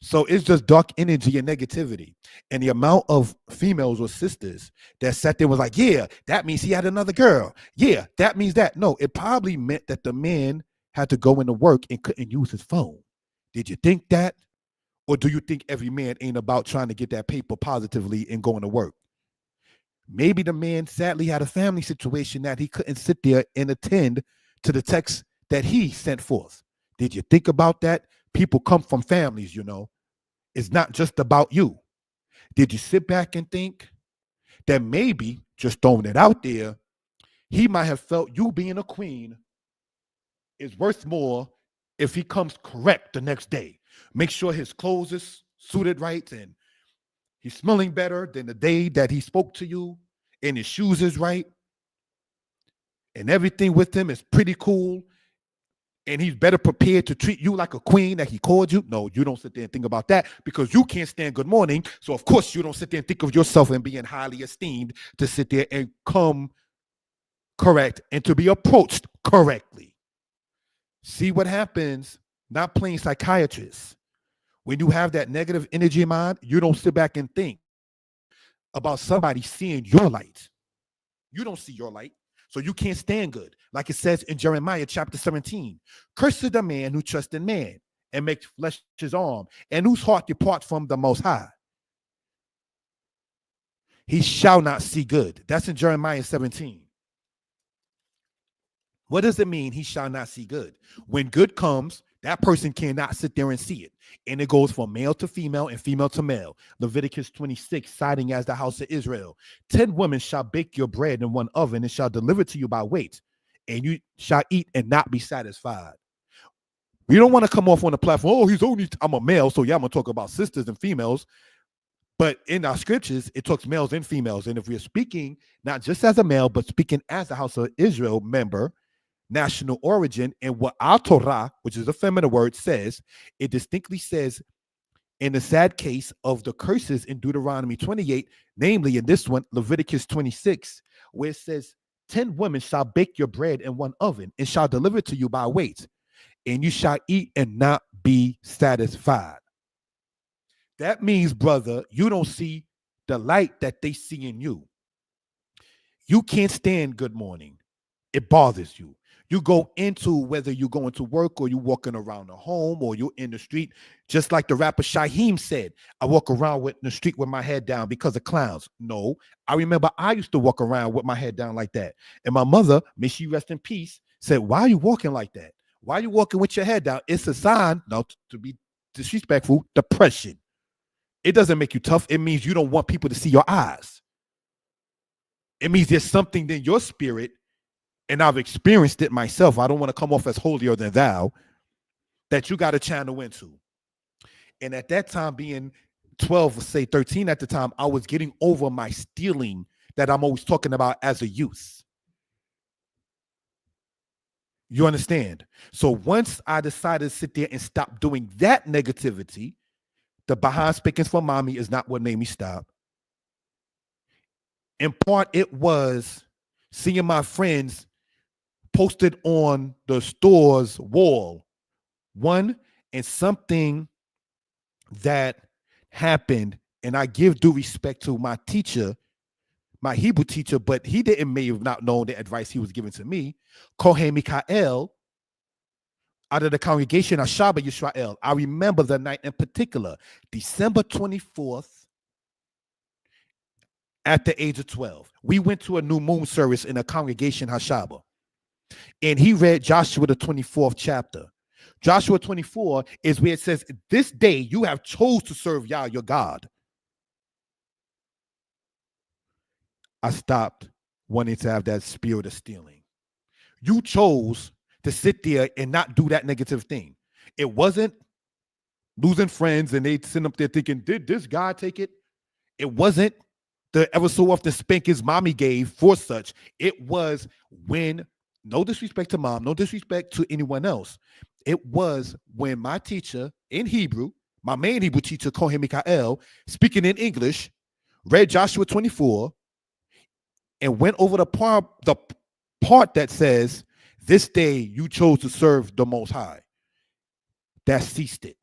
So it's just dark energy and negativity. And the amount of females or sisters that sat there was like, yeah, that means he had another girl. Yeah, that means that. No, it probably meant that the man had to go into work and couldn't use his phone. Did you think that? Or do you think every man ain't about trying to get that paper positively and going to work? Maybe the man sadly had a family situation that he couldn't sit there and attend to the text that he sent forth. Did you think about that? People come from families, you know. It's not just about you. Did you sit back and think that maybe, just throwing it out there, he might have felt you being a queen is worth more if he comes correct the next day? Make sure his clothes is suited right and he's smelling better than the day that he spoke to you, and his shoes is right, and everything with him is pretty cool, and he's better prepared to treat you like a queen that he called you. No, you don't sit there and think about that because you can't stand good morning. So of course you don't sit there and think of yourself and being highly esteemed to sit there and come correct and to be approached correctly. See what happens, not playing psychiatrist. When you have that negative energy in mind, you don't sit back and think about somebody seeing your light. You don't see your light. So you can't stand good. Like it says in Jeremiah chapter 17, cursed is the man who trusts in man and makes flesh his arm, and whose heart depart from the Most High. He shall not see good. That's in Jeremiah 17. What does it mean he shall not see good? When good comes, that person cannot sit there and see it. And it goes from male to female and female to male. Leviticus 26, citing as the house of Israel. 10 women shall bake your bread in one oven and shall deliver to you by weight, and you shall eat and not be satisfied. We don't want to come off on the platform, I'm a male, so yeah, I'm going to talk about sisters and females. But in our scriptures, it talks males and females. And if we're speaking not just as a male, but speaking as a house of Israel member, national origin. And what our Torah, which is a feminine word, says, it distinctly says in the sad case of the curses in Deuteronomy 28, namely in this one, Leviticus 26, where it says, 10 women shall bake your bread in one oven and shall deliver it to you by weight, and you shall eat and not be satisfied. That means, brother, you don't see the light that they see in you. You can't stand good morning. It bothers you. You go into, whether you're going to work or you're walking around the home or you're in the street, just like the rapper Shaheem said, I walk around in the street with my head down because of clowns. No, I remember I used to walk around with my head down like that. And my mother, may she rest in peace, said, why are you walking like that? Why are you walking with your head down? It's a sign, now to be disrespectful, depression. It doesn't make you tough. It means you don't want people to see your eyes. It means there's something in your spirit, and I've experienced it myself. I don't want to come off as holier than thou, that you got to channel into. And at that time, being 12 or say 13 at the time, I was getting over my stealing that I'm always talking about as a youth. You understand? So once I decided to sit there and stop doing that negativity, the behind speakings for mommy is not what made me stop. In part, it was seeing my friends posted on the store's wall. One, and something that happened, and I give due respect to my teacher, my Hebrew teacher, but he may have not known the advice he was giving to me. Kohen Mikael, out of the congregation Ashaba Yisrael. I remember the night in particular, December 24th, at the age of 12. We went to a new moon service in a congregation Hashaba. And he read Joshua, the 24th chapter. Joshua 24 is where it says, this day you have chose to serve Yah, your God. I stopped wanting to have that spirit of stealing. You chose to sit there and not do that negative thing. It wasn't losing friends and they'd sit up there thinking, did this guy take it? It wasn't the ever so often spankings mommy gave for such. It was when, no disrespect to mom, no disrespect to anyone else. It was when my teacher in Hebrew, my main Hebrew teacher, Kohen Mikael, speaking in English, read Joshua 24 and went over the part that says, this day you chose to serve the Most High. That ceased it.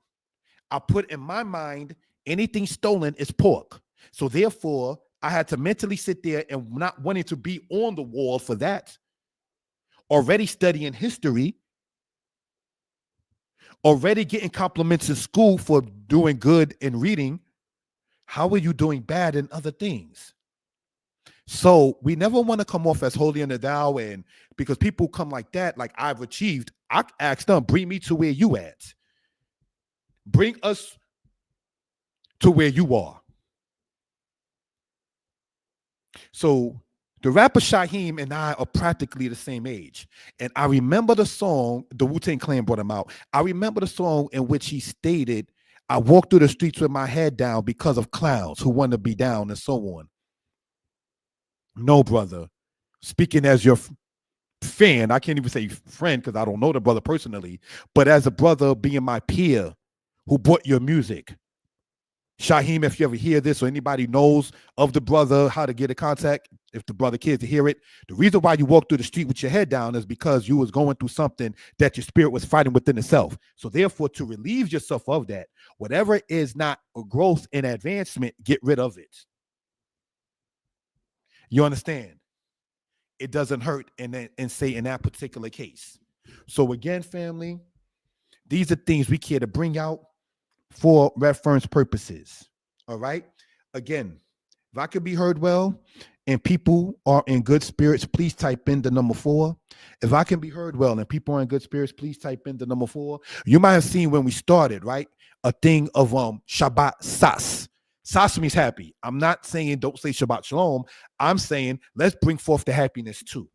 I put in my mind, anything stolen is pork. So therefore, I had to mentally sit there and not wanting to be on the wall for that. Already studying history, already getting compliments in school for doing good in reading. How are you doing bad in other things? So we never want to come off as holy in the thou, and because people come like that, like I've achieved, I ask them, bring me to where you at. Bring us to where you are. So the rapper Shaheem and I are practically the same age. And I remember the song, the Wu-Tang Clan brought him out. I remember the song in which he stated, I walk through the streets with my head down because of clowns who want to be down and so on. No, brother. Speaking as your fan, I can't even say friend because I don't know the brother personally, but as a brother being my peer who bought your music. Shaheem, if you ever hear this or anybody knows of the brother, how to get in contact, if the brother cares to hear it, the reason why you walk through the street with your head down is because you was going through something that your spirit was fighting within itself. So therefore, to relieve yourself of that, whatever is not a growth and advancement, get rid of it. You understand? It doesn't hurt and say in that particular case. So again, family, these are things we care to bring out for reference purposes. All right. Again, if I could be heard well and people are in good spirits, please type in the number 4. If I can be heard well and people are in good spirits, please type in the number 4. You might have seen when we started, right? A thing of Shabbat Sas. Sas means happy. I'm not saying don't say Shabbat Shalom. I'm saying let's bring forth the happiness too.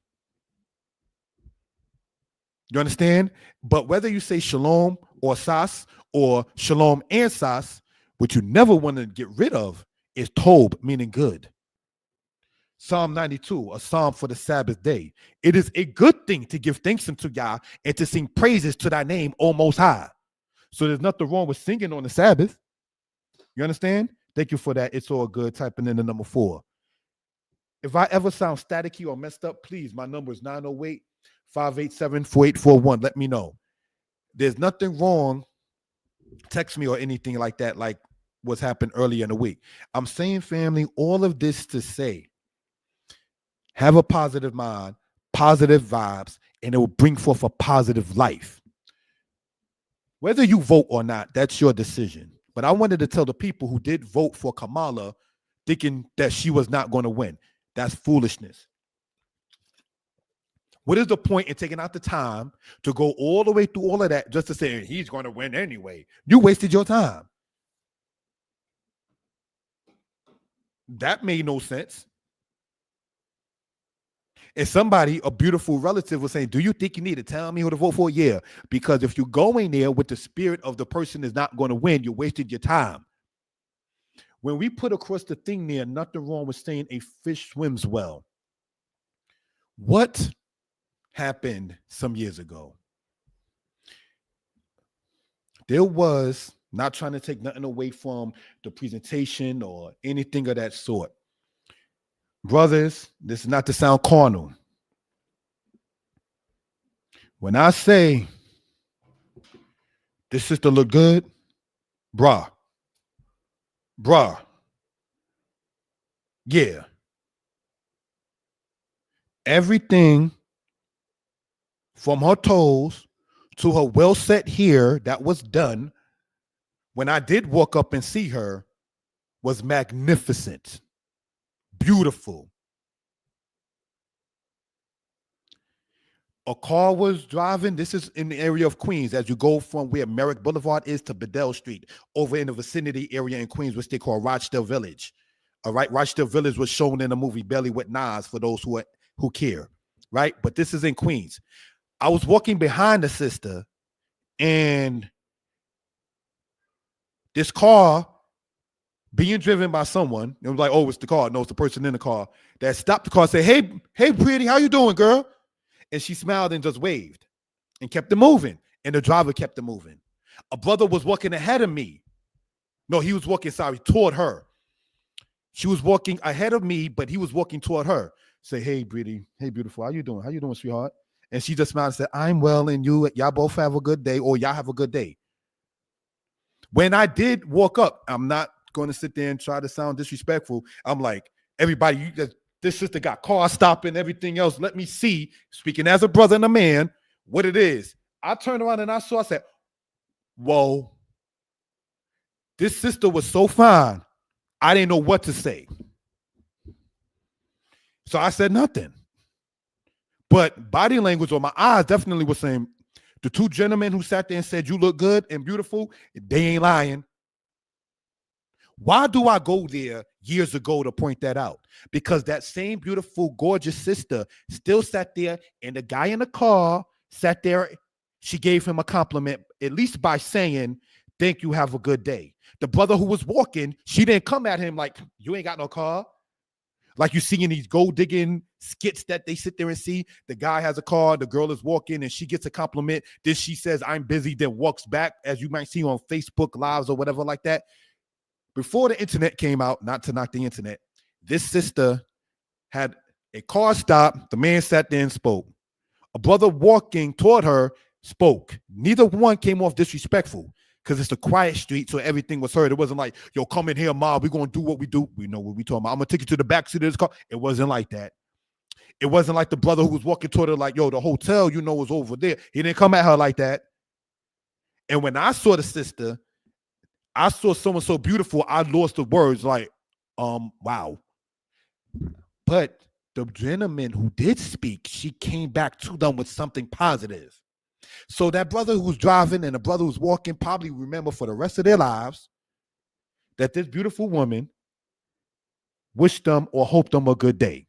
You understand? But whether you say Shalom or Sas or Shalom and Sas, what you never want to get rid of is Tob, meaning good. Psalm 92, a psalm for the Sabbath day. It is a good thing to give thanks unto Yah and to sing praises to thy name, O Most High. So there's nothing wrong with singing on the Sabbath. You understand? Thank you for that. It's all good. Typing in the number 4. If I ever sound staticky or messed up, please, my number is 908-587-4841. Let me know. There's nothing wrong. Text me or anything like that, like what's happened earlier in the week. I'm saying, family, all of this to say, have a positive mind, positive vibes, and it will bring forth a positive life. Whether you vote or not, that's your decision. But I wanted to tell the people who did vote for Kamala thinking that she was not going to win. That's foolishness. What is the point in taking out the time to go all the way through all of that just to say he's going to win anyway? You wasted your time. That made no sense. And somebody, a beautiful relative, was saying, do you think you need to tell me who to vote for? Yeah, because if you go in there with the spirit of the person is not going to win, you wasted your time. When we put across the thing there, nothing wrong with saying a fish swims well. What happened some years ago? There was, not trying to take nothing away from the presentation or anything of that sort. Brothers, this is not to sound carnal. When I say this sister look good, bruh, yeah. Everything from her toes to her well set hair that was done when I did walk up and see her was magnificent, beautiful. A car was driving. This is in the area of Queens as you go from where Merrick Boulevard is to Bedell Street, over in the vicinity area in Queens, which they call Rochdale Village. All right, Rochdale Village was shown in the movie Belly with Nas for those who care, right? But this is in Queens. I was walking behind the sister, and this car being driven by someone, it was like, oh, it's the car. No, it's the person in the car that stopped the car and said, hey, pretty, how you doing, girl? And she smiled and just waved and kept it moving. And the driver kept it moving. A brother was walking ahead of me. No, he was walking, toward her. She was walking ahead of me, but he was walking toward her. Say, hey, pretty, hey, beautiful, how you doing? How you doing, sweetheart? And she just smiled and said, I'm well, and y'all both have a good day, or y'all have a good day. When I did walk up, I'm not going to sit there and try to sound disrespectful. I'm like, everybody, this sister got car stopping, everything else. Let me see, speaking as a brother and a man, what it is. I turned around and I said, whoa, this sister was so fine. I didn't know what to say. So I said nothing. But body language or my eyes definitely was saying, the two gentlemen who sat there and said, you look good and beautiful, they ain't lying. Why do I go there years ago to point that out? Because that same beautiful, gorgeous sister still sat there, and the guy in the car sat there. She gave him a compliment, at least by saying, thank you, have a good day. The brother who was walking, she didn't come at him like, you ain't got no car. Like you see in these gold digging skits that they sit there and see. The guy has a car, the girl is walking, and she gets a compliment. Then she says, I'm busy, then walks back, as you might see on Facebook Lives or whatever like that. Before the internet came out, not to knock the internet, this sister had a car stop. The man sat there and spoke. A brother walking toward her spoke. Neither one came off disrespectful because it's a quiet street, so everything was heard. It wasn't like, yo, come in here, Ma, we're going to do what we do. We know what we talking about. I'm going to take you to the back seat of this car. It wasn't like that. It wasn't like the brother who was walking toward her like, yo, the hotel, is over there. He didn't come at her like that. And when I saw the sister, I saw someone so beautiful, I lost the words like, wow. But the gentleman who did speak, she came back to them with something positive. So that brother who was driving and the brother who was walking probably remember for the rest of their lives that this beautiful woman wished them or hoped them a good day.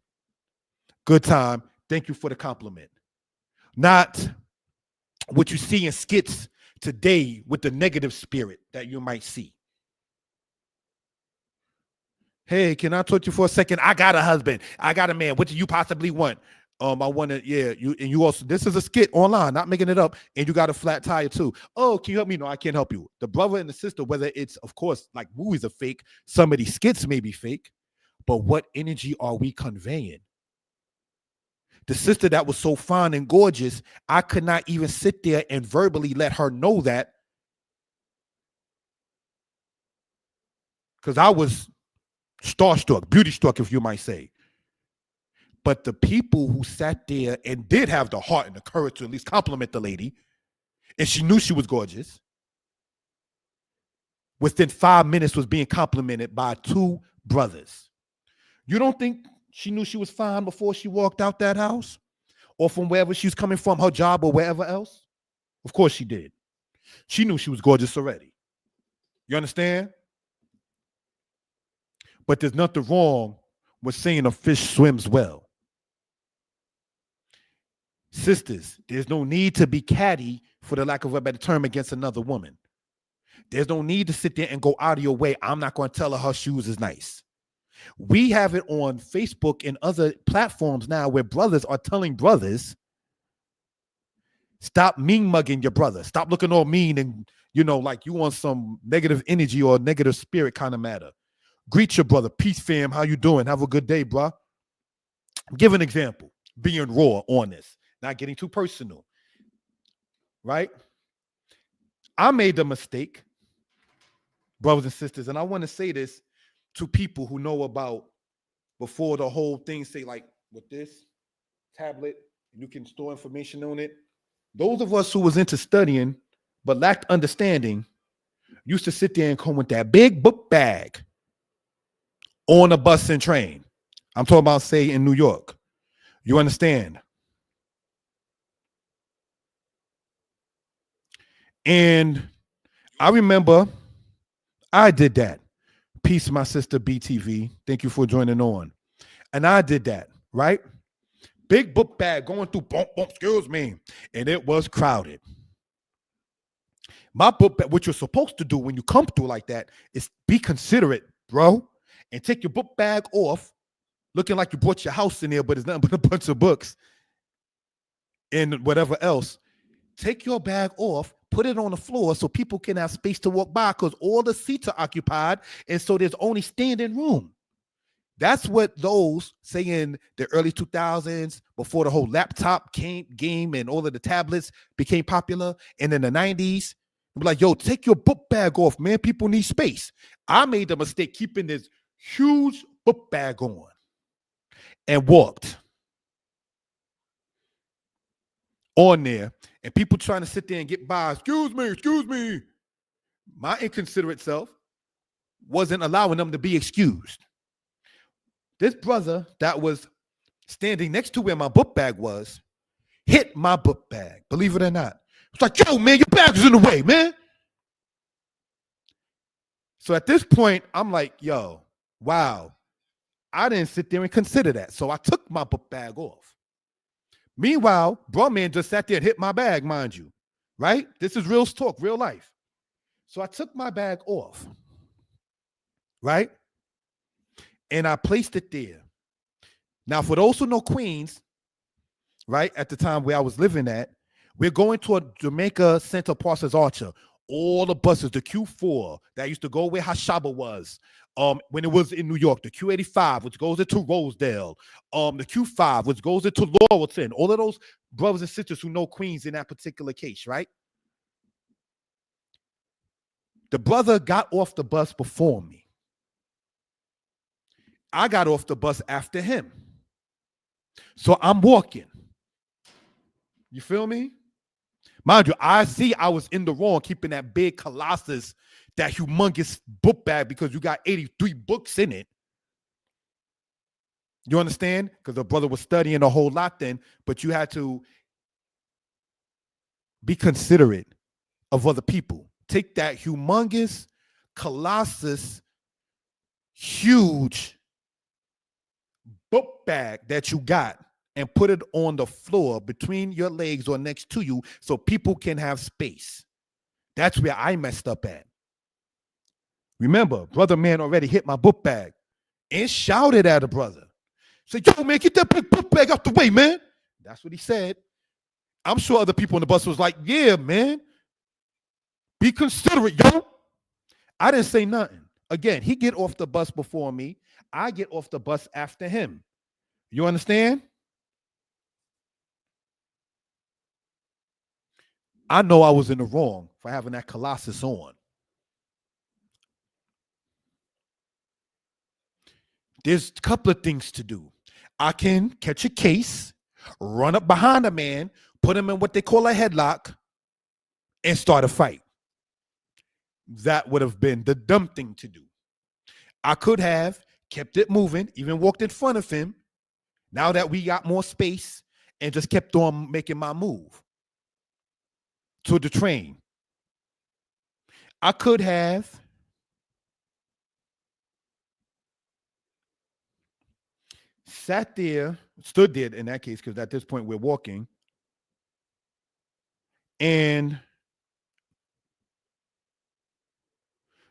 Good time. Thank you for the compliment. Not what you see in skits today with the negative spirit that you might see. Hey, can I talk to you for a second? I got a husband. I got a man. What do you possibly want? I want to, yeah, you and you also, this is a skit online, not making it up, and you got a flat tire too. Oh, can you help me? No, I can't help you. The brother and the sister, whether it's, of course, like movies are fake, some of these skits may be fake, but what energy are we conveying? The sister that was so fine and gorgeous, I could not even sit there and verbally let her know that because I was starstruck, beauty struck, if you might say. But the people who sat there and did have the heart and the courage to at least compliment the lady, and she knew she was gorgeous, within 5 minutes was being complimented by two brothers. You don't think she knew she was fine before she walked out that house? Or from wherever she was coming from, her job or wherever else? Of course she did. She knew she was gorgeous already. You understand? But there's nothing wrong with saying a fish swims well. Sisters, there's no need to be catty, for the lack of a better term, against another woman. There's no need to sit there and go out of your way. I'm not going to tell her shoes is nice. We have it on Facebook and other platforms now where brothers are telling brothers, stop mean mugging your brother. Stop looking all mean and, like you want some negative energy or negative spirit kind of matter. Greet your brother. Peace, fam. How you doing? Have a good day, bro. Give an example. Being raw on this. Not getting too personal. Right? I made the mistake, brothers and sisters, and I want to say this to people who know about before the whole thing, say like with this tablet, you can store information on it. Those of us who was into studying but lacked understanding used to sit there and come with that big book bag on a bus and train. I'm talking about, say, in New York. You understand? And I remember I did that. Peace, my sister BTV. Thank you for joining on. And I did that, right? Big book bag going through, excuse me. And it was crowded. My book bag, what you're supposed to do when you come through like that is be considerate, bro. And take your book bag off, looking like you brought your house in there, but it's nothing but a bunch of books and whatever else. Take your bag off, put it on the floor so people can have space to walk by because all the seats are occupied, and so there's only standing room. That's what those, say in the early 2000s, before the whole laptop game and all of the tablets became popular, and in the 90s, be like, yo, take your book bag off, man. People need space. I made the mistake keeping this huge book bag on and walked on there, and people trying to sit there and get by. Excuse me. My inconsiderate self wasn't allowing them to be excused. This brother that was standing next to where my book bag was hit my book bag, believe it or not. It's like, yo, man, your bag's in the way, man. So at this point, I'm like, yo, wow, I didn't sit there and consider that. So I took my book bag off. Meanwhile, bro man just sat there and hit my bag, mind you, right? This is real talk, real life. So I took my bag off, right? And I placed it there. Now, for those who know Queens, right, at the time where I was living at, we're going to a Jamaica Center Parsons Archer. All the buses, the Q4 that used to go where Hashaba was, when it was in New York, the Q85, which goes into Rosedale, the Q5, which goes into Laurelton, all of those brothers and sisters who know Queens in that particular case, right? The brother got off the bus before me. I got off the bus after him. So I'm walking. You feel me? Mind you, I was in the wrong keeping that big colossus, that humongous book bag, because you got 83 books in it. You understand? Because the brother was studying a whole lot then, but you had to be considerate of other people. Take that humongous colossus, huge book bag that you got and put it on the floor between your legs or next to you so people can have space. That's where I messed up at. Remember, brother man already hit my book bag. and shouted at a brother. Said, yo, man, get that book bag out the way, man. That's what he said. I'm sure other people on the bus was like, yeah, man. Be considerate, yo. I didn't say nothing. Again, he get off the bus before me. I get off the bus after him. You understand? I know I was in the wrong for having that Colossus on. There's a couple of things to do. I can catch a case, run up behind a man, put him in what they call a headlock, and start a fight. That would have been the dumb thing to do. I could have kept it moving, even walked in front of him, now that we got more space, and just kept on making my move to the train. I could have sat there, stood there in that case, because at this point we're walking, and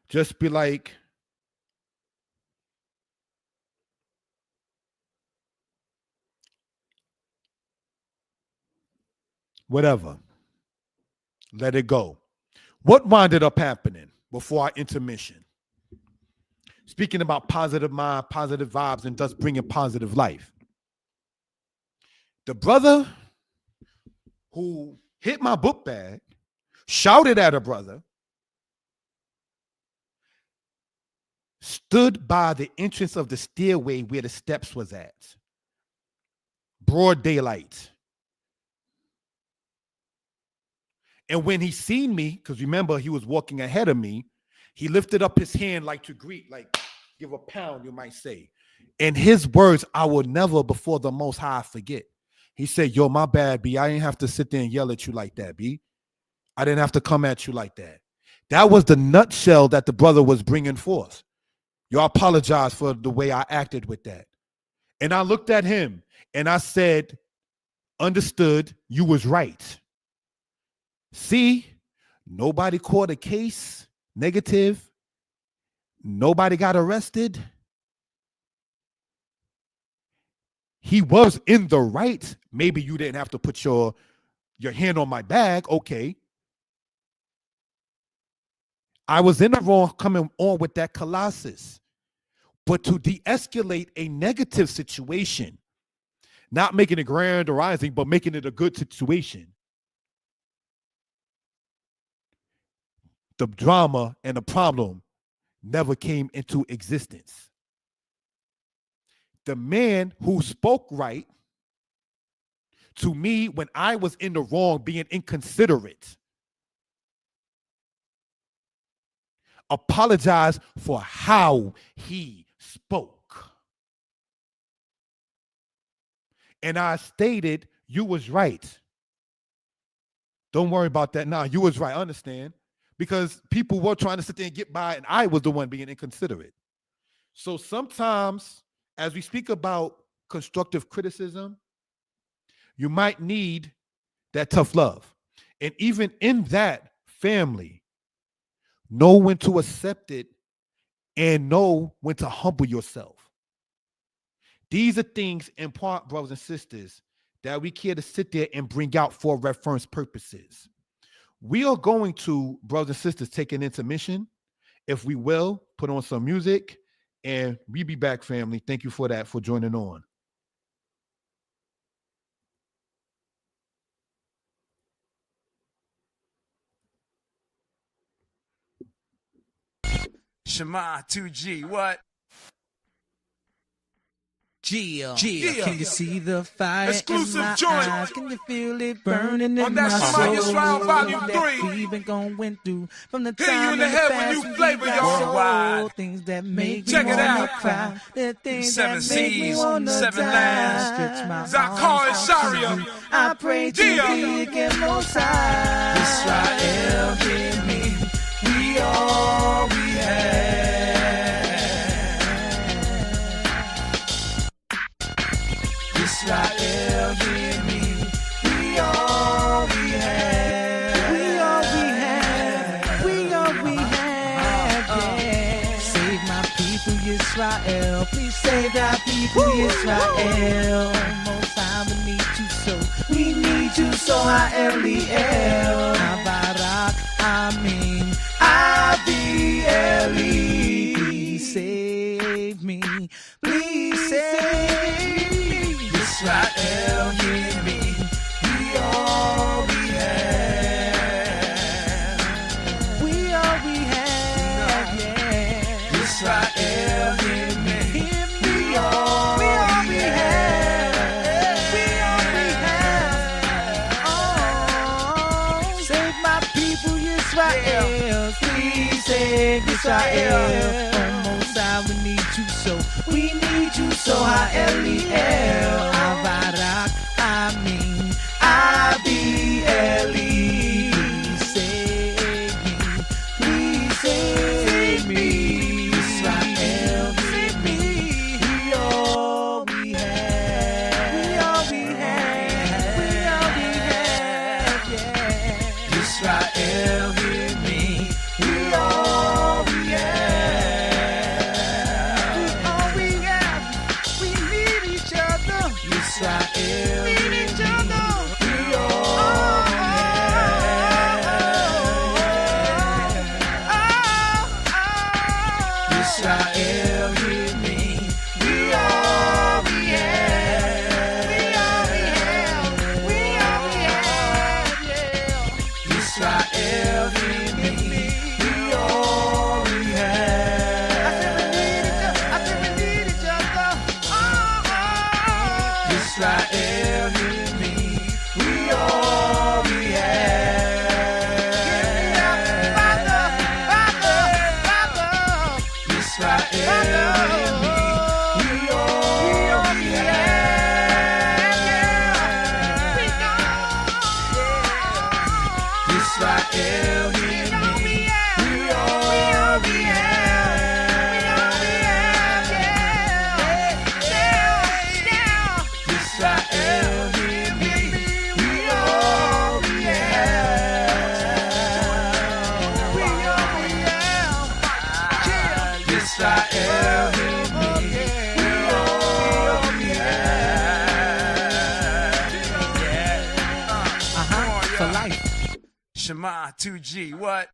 just be like, whatever. Let it go. What wound up happening before our intermission? Speaking about positive mind, positive vibes, and thus bringing positive life. The brother who hit my book bag, shouted at a brother, stood by the entrance of the stairway where the steps was at. Broad daylight. And when he seen me, because remember he was walking ahead of me, he lifted up his hand like to greet, like give a pound, you might say. And his words, I will never before the Most High forget. He said, yo, my bad, B. I didn't have to sit there and yell at you like that, B. I didn't have to come at you like that. That was the nutshell that the brother was bringing forth. Yo, I apologize for the way I acted with that. And I looked at him and I said, understood, you was right. See, nobody caught a case, negative. Nobody got arrested. He was in the right. Maybe you didn't have to put your hand on my bag. Okay. I was in the wrong coming on with that Colossus. But to de-escalate a negative situation, not making it grand or rising, but making it a good situation, the drama and the problem never came into existence. The man who spoke right to me when I was in the wrong, being inconsiderate, apologized for how he spoke. And I stated, you was right. Don't worry about that now. You was right, understand? Because people were trying to sit there and get by, and I was the one being inconsiderate. So sometimes, as we speak about constructive criticism, you might need that tough love. And even in that family, know when to accept it and know when to humble yourself. These are things in part, brothers and sisters, that we care to sit there and bring out for reference purposes. We are going to, brothers and sisters, take an intermission. If we will, put on some music, and we be back, family. Thank you for that, for joining on. Shema 2G, what? Yeah. Can you see the fire? Exclusive in my joint. eyes? Can you feel it burning On in that my Shema soul? Yisrael Volume That 3. we've been going through from the Hear time you in the in head the when past you when flavor, got y'all. soul, Worldwide. things that make Check me it wanna out. cry. The things Seven that make me C's, wanna seven die. lands. Stretch my Zakar arms and out to Sharia. you. I pray to Yeah. thee again, Most High. Israel, hear me. We all we have. Israel, hear me. We all we have. We all we have. We all we have. Yeah. Save my people, Israel. Please save our people, Israel. Most High, we need you so. We need you so, Ha'eliel. Barak, Amin, Abi Eli. Please save me. Please save me. Israel, hear me. We all we have. We all we have, yeah. Israel, hear me. We all we have. We all we have. Oh, save my people, Israel. Please save Israel. Most High, we need you so. We need you so, Ha'eliel. Avarak, Amin, Abi Eli. Please save me. Please save me. Israel, save me. We all we have. We all we have. We all we have, yeah. Israel, hear me. We all we have. We all we have. We need each other. Israel, need each other. We all we have. Israel, hear me. We all we have. We all we have. We all we have, yeah. Israel, hear me. We all we have. I said we need each other. Israel, hear me. We all we have. Father, Israel, hear me. We all we have. Israel, hear me. We all we have. Israel, hear me. We all we have. We all we have. Israel, hear me. We all we have. For life. Shema 2G, what?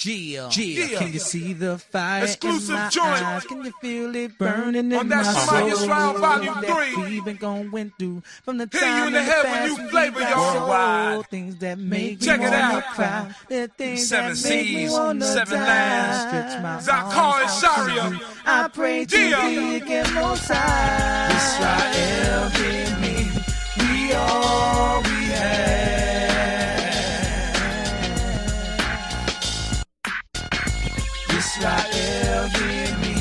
Yeah. Can you see the fire Exclusive in my joint. eyes? Can you feel it burning On in that my Shema soul? Yisrael Volume That 3. we've been going through from the Hear you time in the in head when past you we flavor, got y'all. so Worldwide. things that make Check me it wanna out. cry. The things Seven that make me seas, wanna seven die. lands. Stretch my Zakar arms and out Sharia. to you. I pray to Yeah. thee again, Most High. Israel, hear me. We all we have. Israel, hear me.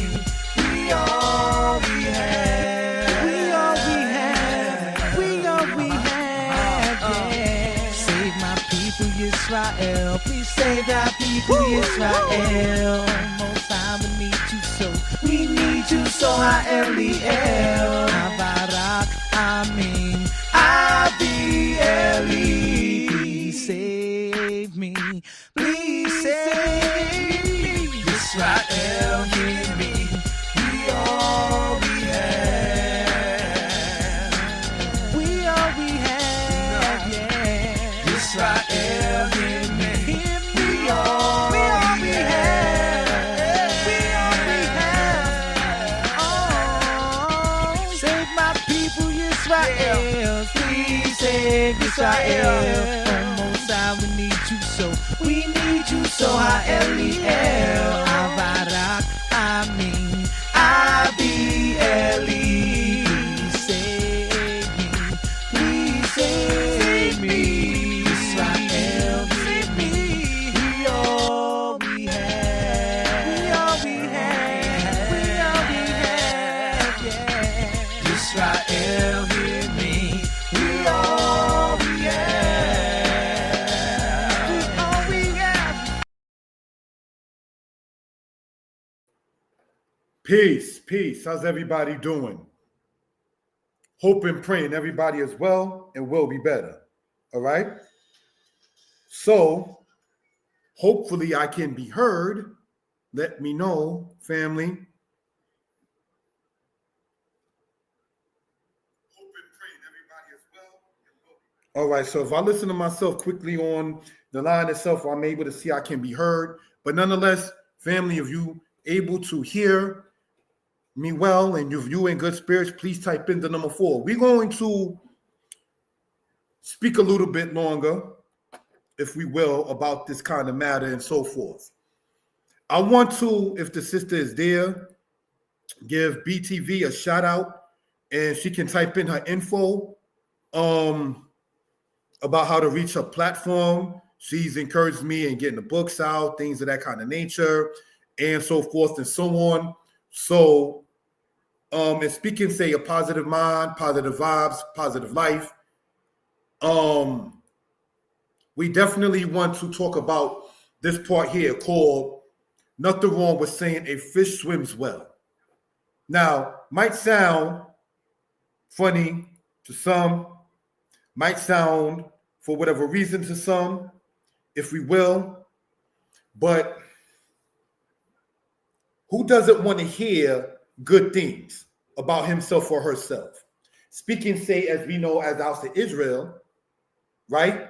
We all we have. We all we have. We all we have. Yeah. Save my people, Israel. Please save our people, Israel. Most High, we need you so. We need you so, Ha'eliel. Barak, Amin, Abi Eli. Please save me. Please save me. Israel, hear me. We all we have. We all we have, yeah. Israel, hear me. We all we have. We all we have. Oh, save my people, Israel. Please save Israel. Most High, we need you so. We need you so, Ha'eliel. Avarak, Amin, Abi Eli. Please save me. Please save me. Israel, save me. We all we have. We all we have. We all we have, yeah. Israel, hear me. We all we have. We all we have. Peace, peace. How's everybody doing? Hope and praying everybody is well and will be better. All right? So, hopefully I can be heard. Let me know, family. All right, so if I listen to myself quickly on the line itself, I'm able to see I can be heard. But nonetheless, family, if you able to hear me well and if you in good spirits, please type in the number 4. We're going to speak a little bit longer, if we will, about this kind of matter and so forth. I want to, if the sister is there, give BTV a shout out, and she can type in her info about how to reach her platform. She's encouraged me in getting the books out, things of that kind of nature, and so forth and so on. So, and speaking, say, a positive mind, positive vibes, positive life, we definitely want to talk about this part here called nothing wrong with saying a fish swims well. Now, might sound funny to some, might sound for whatever reason to some, if we will, but who doesn't want to hear good things about himself or herself? Speaking, say, as we know, as out to Israel, right?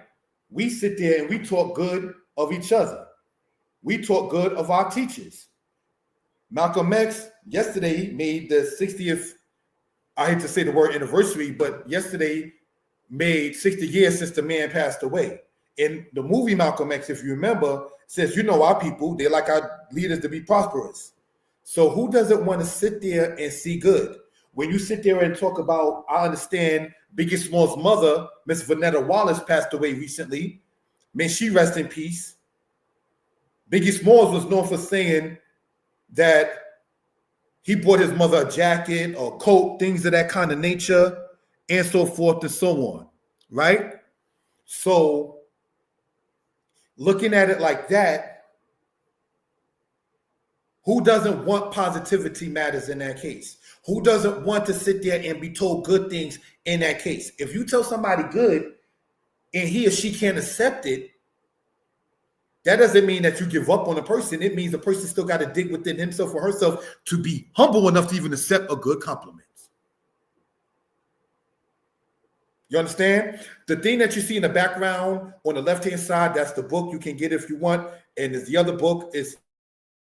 We sit there and we talk good of each other. We talk good of our teachers. Malcolm X yesterday made the 60th, I hate to say the word anniversary, but yesterday made 60 years since the man passed away. In the movie Malcolm X, if you remember, says, you know, our people, they like our leaders to be prosperous. So who doesn't want to sit there and see good? When you sit there and talk about, I understand Biggie Small's mother, Miss Vanetta Wallace, passed away recently. May she rest in peace. Biggie Smalls was known for saying that he bought his mother a jacket or coat, things of that kind of nature, and so forth and so on, right? So looking at it like that, who doesn't want positivity matters in that case? Who doesn't want to sit there and be told good things in that case? If you tell somebody good and he or she can't accept it, that doesn't mean that you give up on a person. It means the person still got to dig within himself or herself to be humble enough to even accept a good compliment. You understand? The thing that you see in the background on the left-hand side, that's the book. You can get it if you want. And the other book is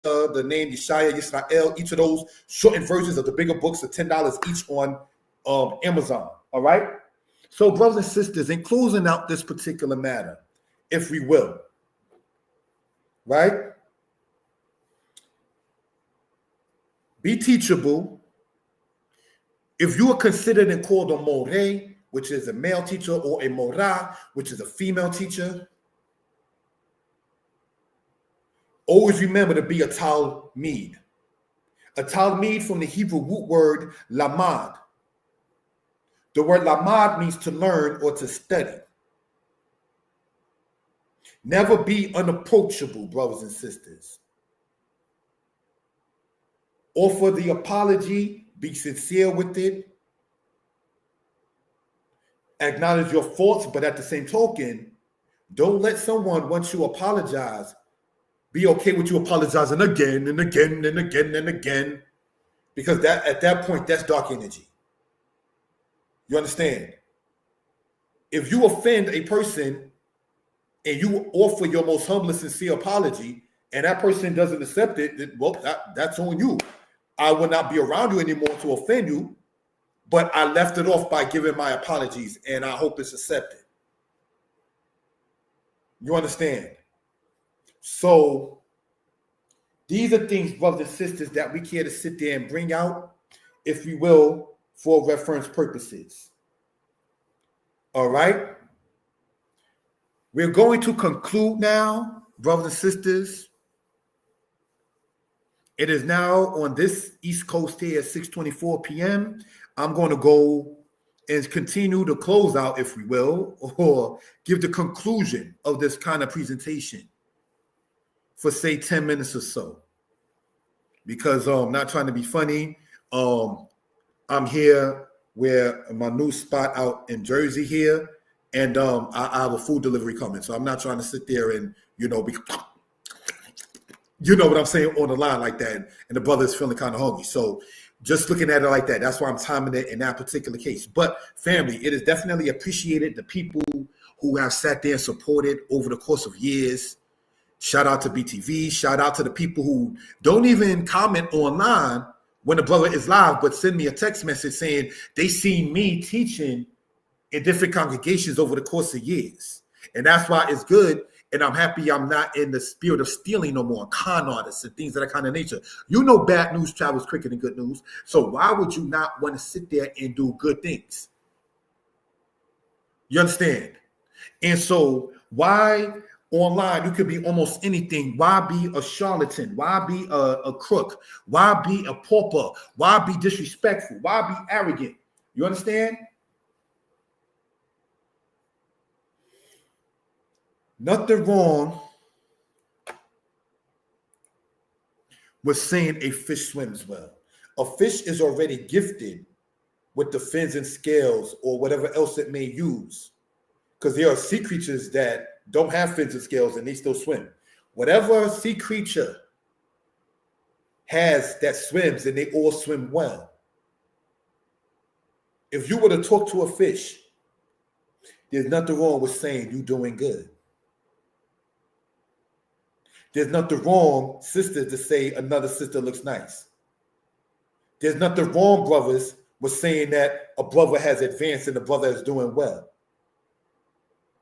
the name Yeshaya Yisrael. Each of those shortened versions of the bigger books are $10 each on Amazon. All right? So, brothers and sisters, in closing out this particular matter, if we will, right? Be teachable. If you are considered and called a more, which is a male teacher, or a morah, which is a female teacher, always remember to be a talmid. A talmid from the Hebrew root word lamad. The word lamad means to learn or to study. Never be unapproachable, brothers and sisters. Offer the apology, be sincere with it. Acknowledge your faults, but at the same token, don't let someone, once you apologize, be okay with you apologizing again and again and again and again, because that at that point, that's dark energy. You understand? If you offend a person and you offer your most humble, sincere apology, and that person doesn't accept it, well, that's on you. I will not be around you anymore to offend you, but I left it off by giving my apologies, and I hope it's accepted. You understand? So these are things, brothers and sisters, that we care to sit there and bring out, if we will, for reference purposes. All right? We're going to conclude now, brothers and sisters. It is now on this East Coast here at 6:24 p.m. I'm going to go and continue to close out, if we will, or give the conclusion of this kind of presentation for, say, 10 minutes or so. Because I'm not trying to be funny. I'm here where my new spot out in Jersey here, and I have a food delivery coming. So I'm not trying to sit there and, you know what I'm saying, on the line like that. And the brother's feeling kind of hungry. So Just looking at it like that. That's why I'm timing it in that particular case. But family, it is definitely appreciated. The people who have sat there and supported over the course of years. Shout out to BTV. Shout out to the people who don't even comment online when the brother is live, but send me a text message saying they see me teaching in different congregations over the course of years. And that's why it's good. And I'm happy I'm not in the spirit of stealing no more, con artists and things of that kind of nature. You know bad news travels quicker than good news. So why would you not want to sit there and do good things? You understand? And so why online you could be almost anything? Why be a charlatan? Why be a crook? Why be a pauper? Why be disrespectful? Why be arrogant? You understand? Nothing wrong with saying a fish swims well. A fish is already gifted with the fins and scales or whatever else it may use. Because there are sea creatures that don't have fins and scales and they still swim. Whatever sea creature has that swims and they all swim well. If you were to talk to a fish, there's nothing wrong with saying you're doing good. There's nothing wrong, sisters, to say another sister looks nice. There's nothing wrong, brothers, with saying that a brother has advanced and a brother is doing well.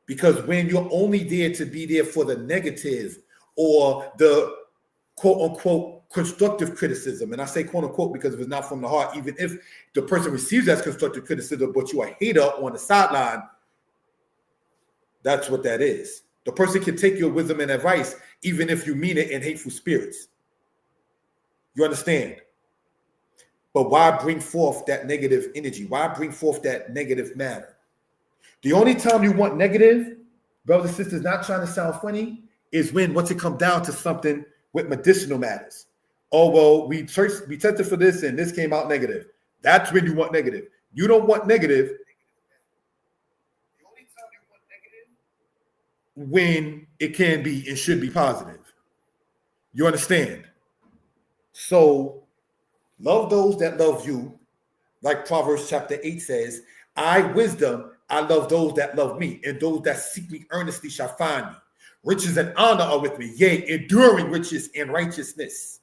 Because when you're only there to be there for the negative or the quote-unquote constructive criticism, and I say quote-unquote because if it's not from the heart, even if the person receives that constructive criticism, but you're a hater on the sideline, that's what that is. The person can take your wisdom and advice even if you mean it in hateful spirits. You understand? But why bring forth that negative energy? Why bring forth that negative matter? The only time you want negative, brothers and sisters, not trying to sound funny, is when once it comes down to something with medicinal matters. Oh, well, we tested for this and this came out negative. That's when you want negative. You don't want negative. The only time you want negative when it can be and should be positive. You understand? So love those that love you. Like Proverbs chapter 8 says, I, wisdom, I love those that love me, and those that seek me earnestly shall find me. Riches and honor are with me, yea, enduring riches and righteousness.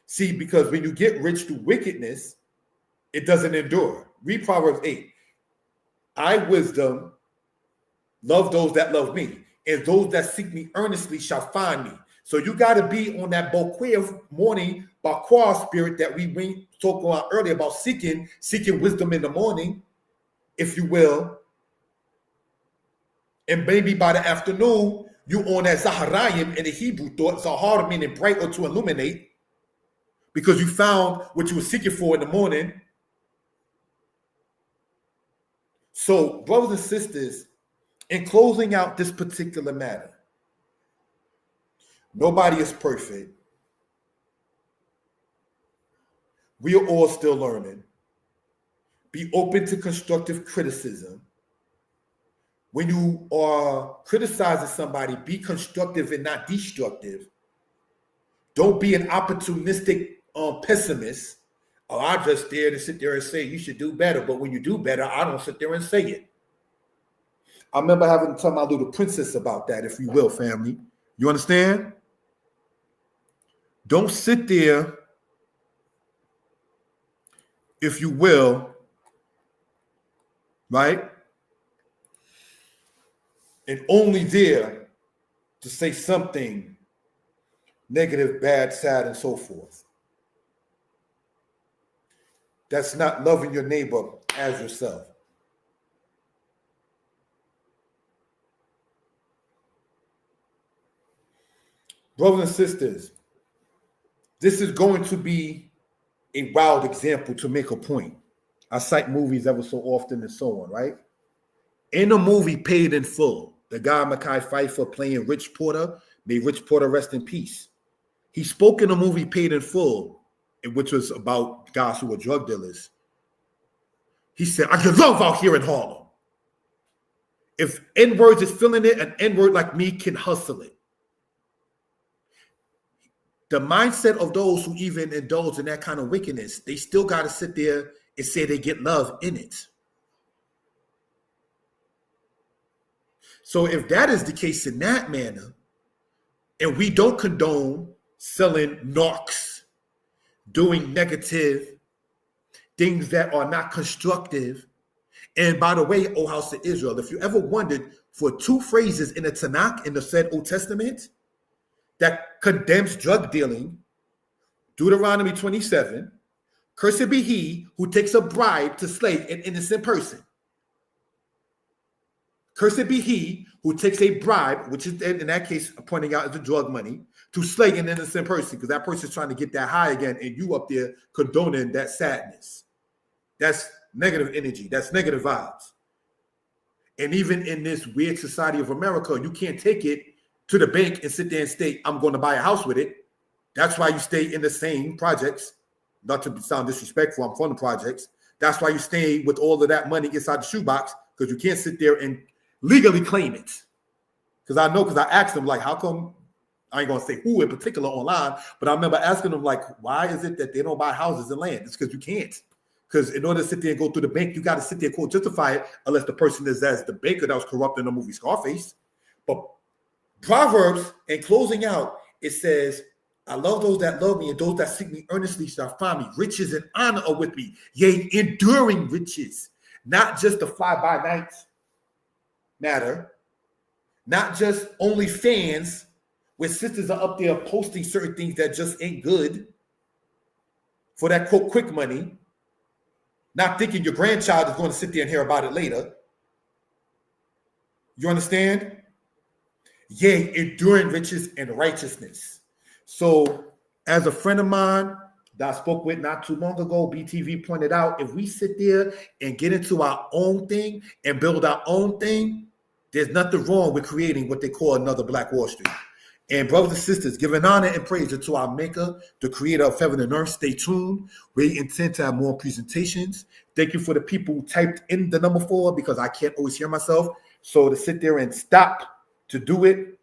See, because when you get rich through wickedness, it doesn't endure. Read Proverbs 8. I, wisdom, love those that love me, and those that seek me earnestly shall find me. So you got to be on that Boquia morning, Bakwa spirit that we talked about earlier about seeking wisdom in the morning, if you will. And maybe by the afternoon, you on that Zaharayim in the Hebrew thought, Zahar meaning bright or to illuminate, because you found what you were seeking for in the morning. So, brothers and sisters, in closing out this particular matter, nobody is perfect. We are all still learning. Be open to constructive criticism. When you are criticizing somebody, be constructive and not destructive. Don't be an opportunistic pessimist. Oh, I just dare to sit there and say you should do better. But when you do better, I don't sit there and say it. I remember having to tell my little princess about that, if you will, family. You understand? Don't sit there, if you will, right? And only there to say something negative, bad, sad, and so forth. That's not loving your neighbor as yourself. Brothers and sisters, this is going to be a wild example to make a point. I cite movies ever so often and so on, right? In the movie Paid in Full, the guy Mekhi Phifer playing Rich Porter, may Rich Porter rest in peace. He spoke in the movie Paid in Full, which was about guys who were drug dealers. He said, I get love out here in Harlem. If N-words is feeling it, an N-word like me can hustle it. the mindset of those who even indulge in that kind of wickedness, they still got to sit there and say they get love in it. So if that is the case in that manner, and we don't condone selling narcs, doing negative things that are not constructive. And by the way, O house of Israel, if you ever wondered, for two phrases in the Tanakh, in the said Old Testament, that condemns drug dealing, Deuteronomy 27, cursed be he who takes a bribe to slay an innocent person. Cursed be he who takes a bribe, which is in that case pointing out as the drug money, to slay an innocent person, because that person is trying to get that high again, and you up there condoning that sadness. That's negative energy. That's negative vibes. And even in this weird society of America, you can't take it to the bank and sit there and state, I'm going to buy a house with it. That's why you stay in the same projects. Not to sound disrespectful, I'm from the projects. That's why you stay with all of that money inside the shoebox, because you can't sit there and legally claim it. Because I asked them, like, how come, I ain't going to say who in particular online, but I remember asking them, like, why is it that they don't buy houses and land? It's because you can't. Because in order to sit there and go through the bank, you got to sit there and quote justify it, unless the person is as the banker that was corrupt in the movie Scarface. But Proverbs, in closing out, it says, I love those that love me, and those that seek me earnestly shall find me. Riches and honor are with me, yea, enduring riches. Not just the fly-by-night matter, not just only fans where sisters are up there posting certain things that just ain't good for that quote quick money, not thinking your grandchild is going to sit there and hear about it later. You understand? Yea, enduring riches and righteousness. So as a friend of mine that I spoke with not too long ago, BTV pointed out, if we sit there and get into our own thing and build our own thing, there's nothing wrong with creating what they call another Black Wall Street. And brothers and sisters, giving honor and praise to our maker, the creator of heaven and earth. Stay tuned. We intend to have more presentations. Thank you for the people who typed in the number 4, because I can't always hear myself. So to sit there and stop to do it,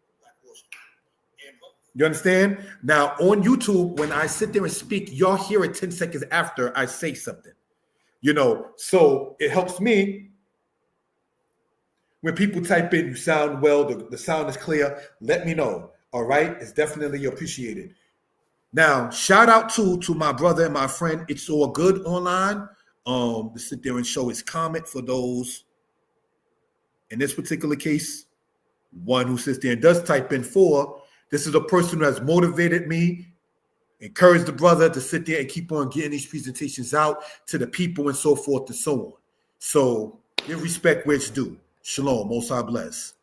you understand? Now on YouTube, when I sit there and speak, y'all hear it 10 seconds after I say something. You know, so it helps me. When people type in, you sound well, the sound is clear, let me know. All right? It's definitely appreciated. Now, shout out to my brother and my friend, It's All Good online. To sit there and show his comment for those, in this particular case, one who sits there and does type in 4. This is a person who has motivated me, encouraged the brother to sit there and keep on getting these presentations out to the people and so forth and so on. So give respect where it's due. Shalom. Most High bless.